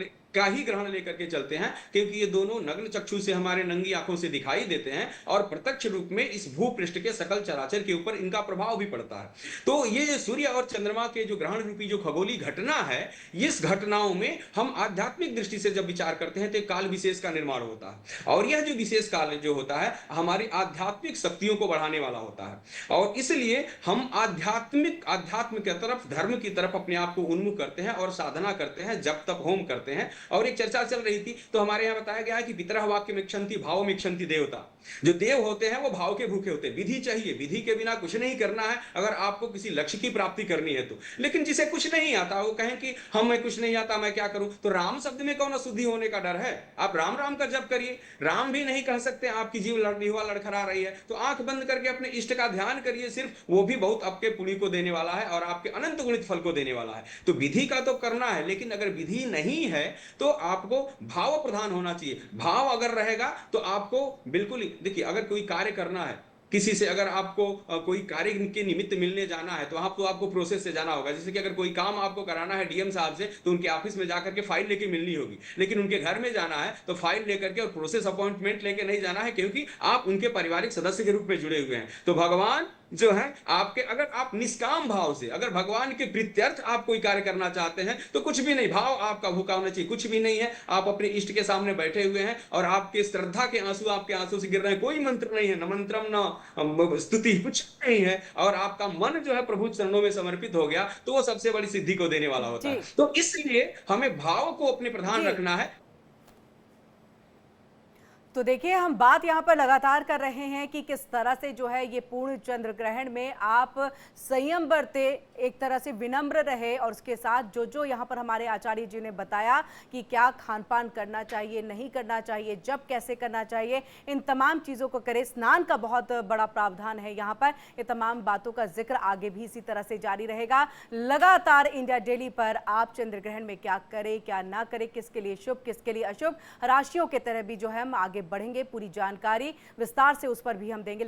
लेकर के चलते हैं, क्योंकि ये दोनों नग्न चक्षु से हमारे नंगी आंखों से दिखाई देते हैं और प्रत्यक्ष रूप में इस भूपृष्ठ के सकल चराचर के ऊपर इनका प्रभाव भी पड़ता है। तो ये जो सूर्य और चंद्रमा के जो ग्रहण रूपी जो खगोलीय घटना है, इस घटनाओं में हम आध्यात्मिक दृष्टि से जब विचार करते हैं तो काल विशेष का निर्माण होता है, और यह जो विशेष काल जो होता है हमारी आध्यात्मिक शक्तियों को बढ़ाने वाला होता है। और इसलिए हम अध्यात्म की तरफ, धर्म की तरफ अपने आप को उन्मुख करते हैं और साधना करते हैं, जब तक होम करते हैं। और एक चर्चा चल रही थी, तो हमारे यहाँ बताया गया है कि पितरः वाक्यम इक्षन्ति भावम इक्षन्ति देवता। जो देव होते हैं वो भाव के भूखे होते हैं। विधि चाहिए, विधि के बिना कुछ नहीं करना है अगर आपको किसी लक्ष्य की प्राप्ति करनी है तो। लेकिन जिसे कुछ नहीं आता, वो कहें कि हमें कुछ नहीं आता, मैं क्या करूं, तो राम शब्द में कौन अशुद्धि होने का डर है? आप राम राम का जप करिए, राम भी नहीं कह सकते, आपकी जीव लड़खड़ा रही है तो आंख बंद करके अपने इष्ट का ध्यान करिए सिर्फ, वो भी बहुत आपके पुण्य को देने वाला है और आपके अनंत गुणित फल को देने वाला है। तो विधि का तो करना है, लेकिन अगर विधि नहीं है तो आपको भाव प्रधान होना चाहिए। भाव अगर रहेगा तो आपको बिल्कुल, देखिए अगर कोई कार्य करना है, किसी से अगर आपको कोई कार्य के निमित्त मिलने जाना है तो आपको प्रोसेस से जाना होगा। जैसे कि अगर कोई काम आपको कराना है डीएम साहब से, तो उनके ऑफिस में जाकर के फाइल लेके मिलनी होगी, लेकिन उनके घर में जाना है तो फाइल लेकर के और प्रोसेस अपॉइंटमेंट लेके नहीं जाना है, क्योंकि आप उनके पारिवारिक सदस्य के रूप में जुड़े हुए हैं। तो भगवान जो है आपके, अगर आप निष्काम भाव से, अगर भगवान के प्रीत्यर्थ आप कोई कार्य करना चाहते हैं तो कुछ भी नहीं, भाव आपका भूखा होना चाहिए, कुछ भी नहीं है, आप अपने इष्ट के सामने बैठे हुए हैं और आपके श्रद्धा के आंसू आपके आंसू से गिर रहे हैं, कोई मंत्र नहीं है, न मंत्रम न स्तुति, कुछ नहीं है, और आपका मन जो है प्रभु चरणों में समर्पित हो गया, तो वो सबसे बड़ी सिद्धि को देने वाला होता है। तो इसलिए हमें भाव को अपने प्रधान रखना है। तो देखिए, हम बात यहाँ पर लगातार कर रहे हैं कि किस तरह से जो है ये पूर्ण चंद्र ग्रहण में आप संयम बरते, एक तरह से विनम्र रहे, और उसके साथ जो यहाँ पर हमारे आचार्य जी ने बताया कि क्या खान पान करना चाहिए, नहीं करना चाहिए, जब कैसे करना चाहिए, इन तमाम चीज़ों को करें। स्नान का बहुत बड़ा प्रावधान है यहाँ पर। ये तमाम बातों का जिक्र आगे भी इसी तरह से जारी रहेगा। लगातार इंडिया डेली पर आप चंद्र ग्रहण में क्या करें, क्या ना करें, किसके लिए शुभ, किसके लिए अशुभ, राशियों के तरह भी जो है हम आगे बढ़ेंगे। पूरी जानकारी विस्तार से उस पर भी हम देंगे।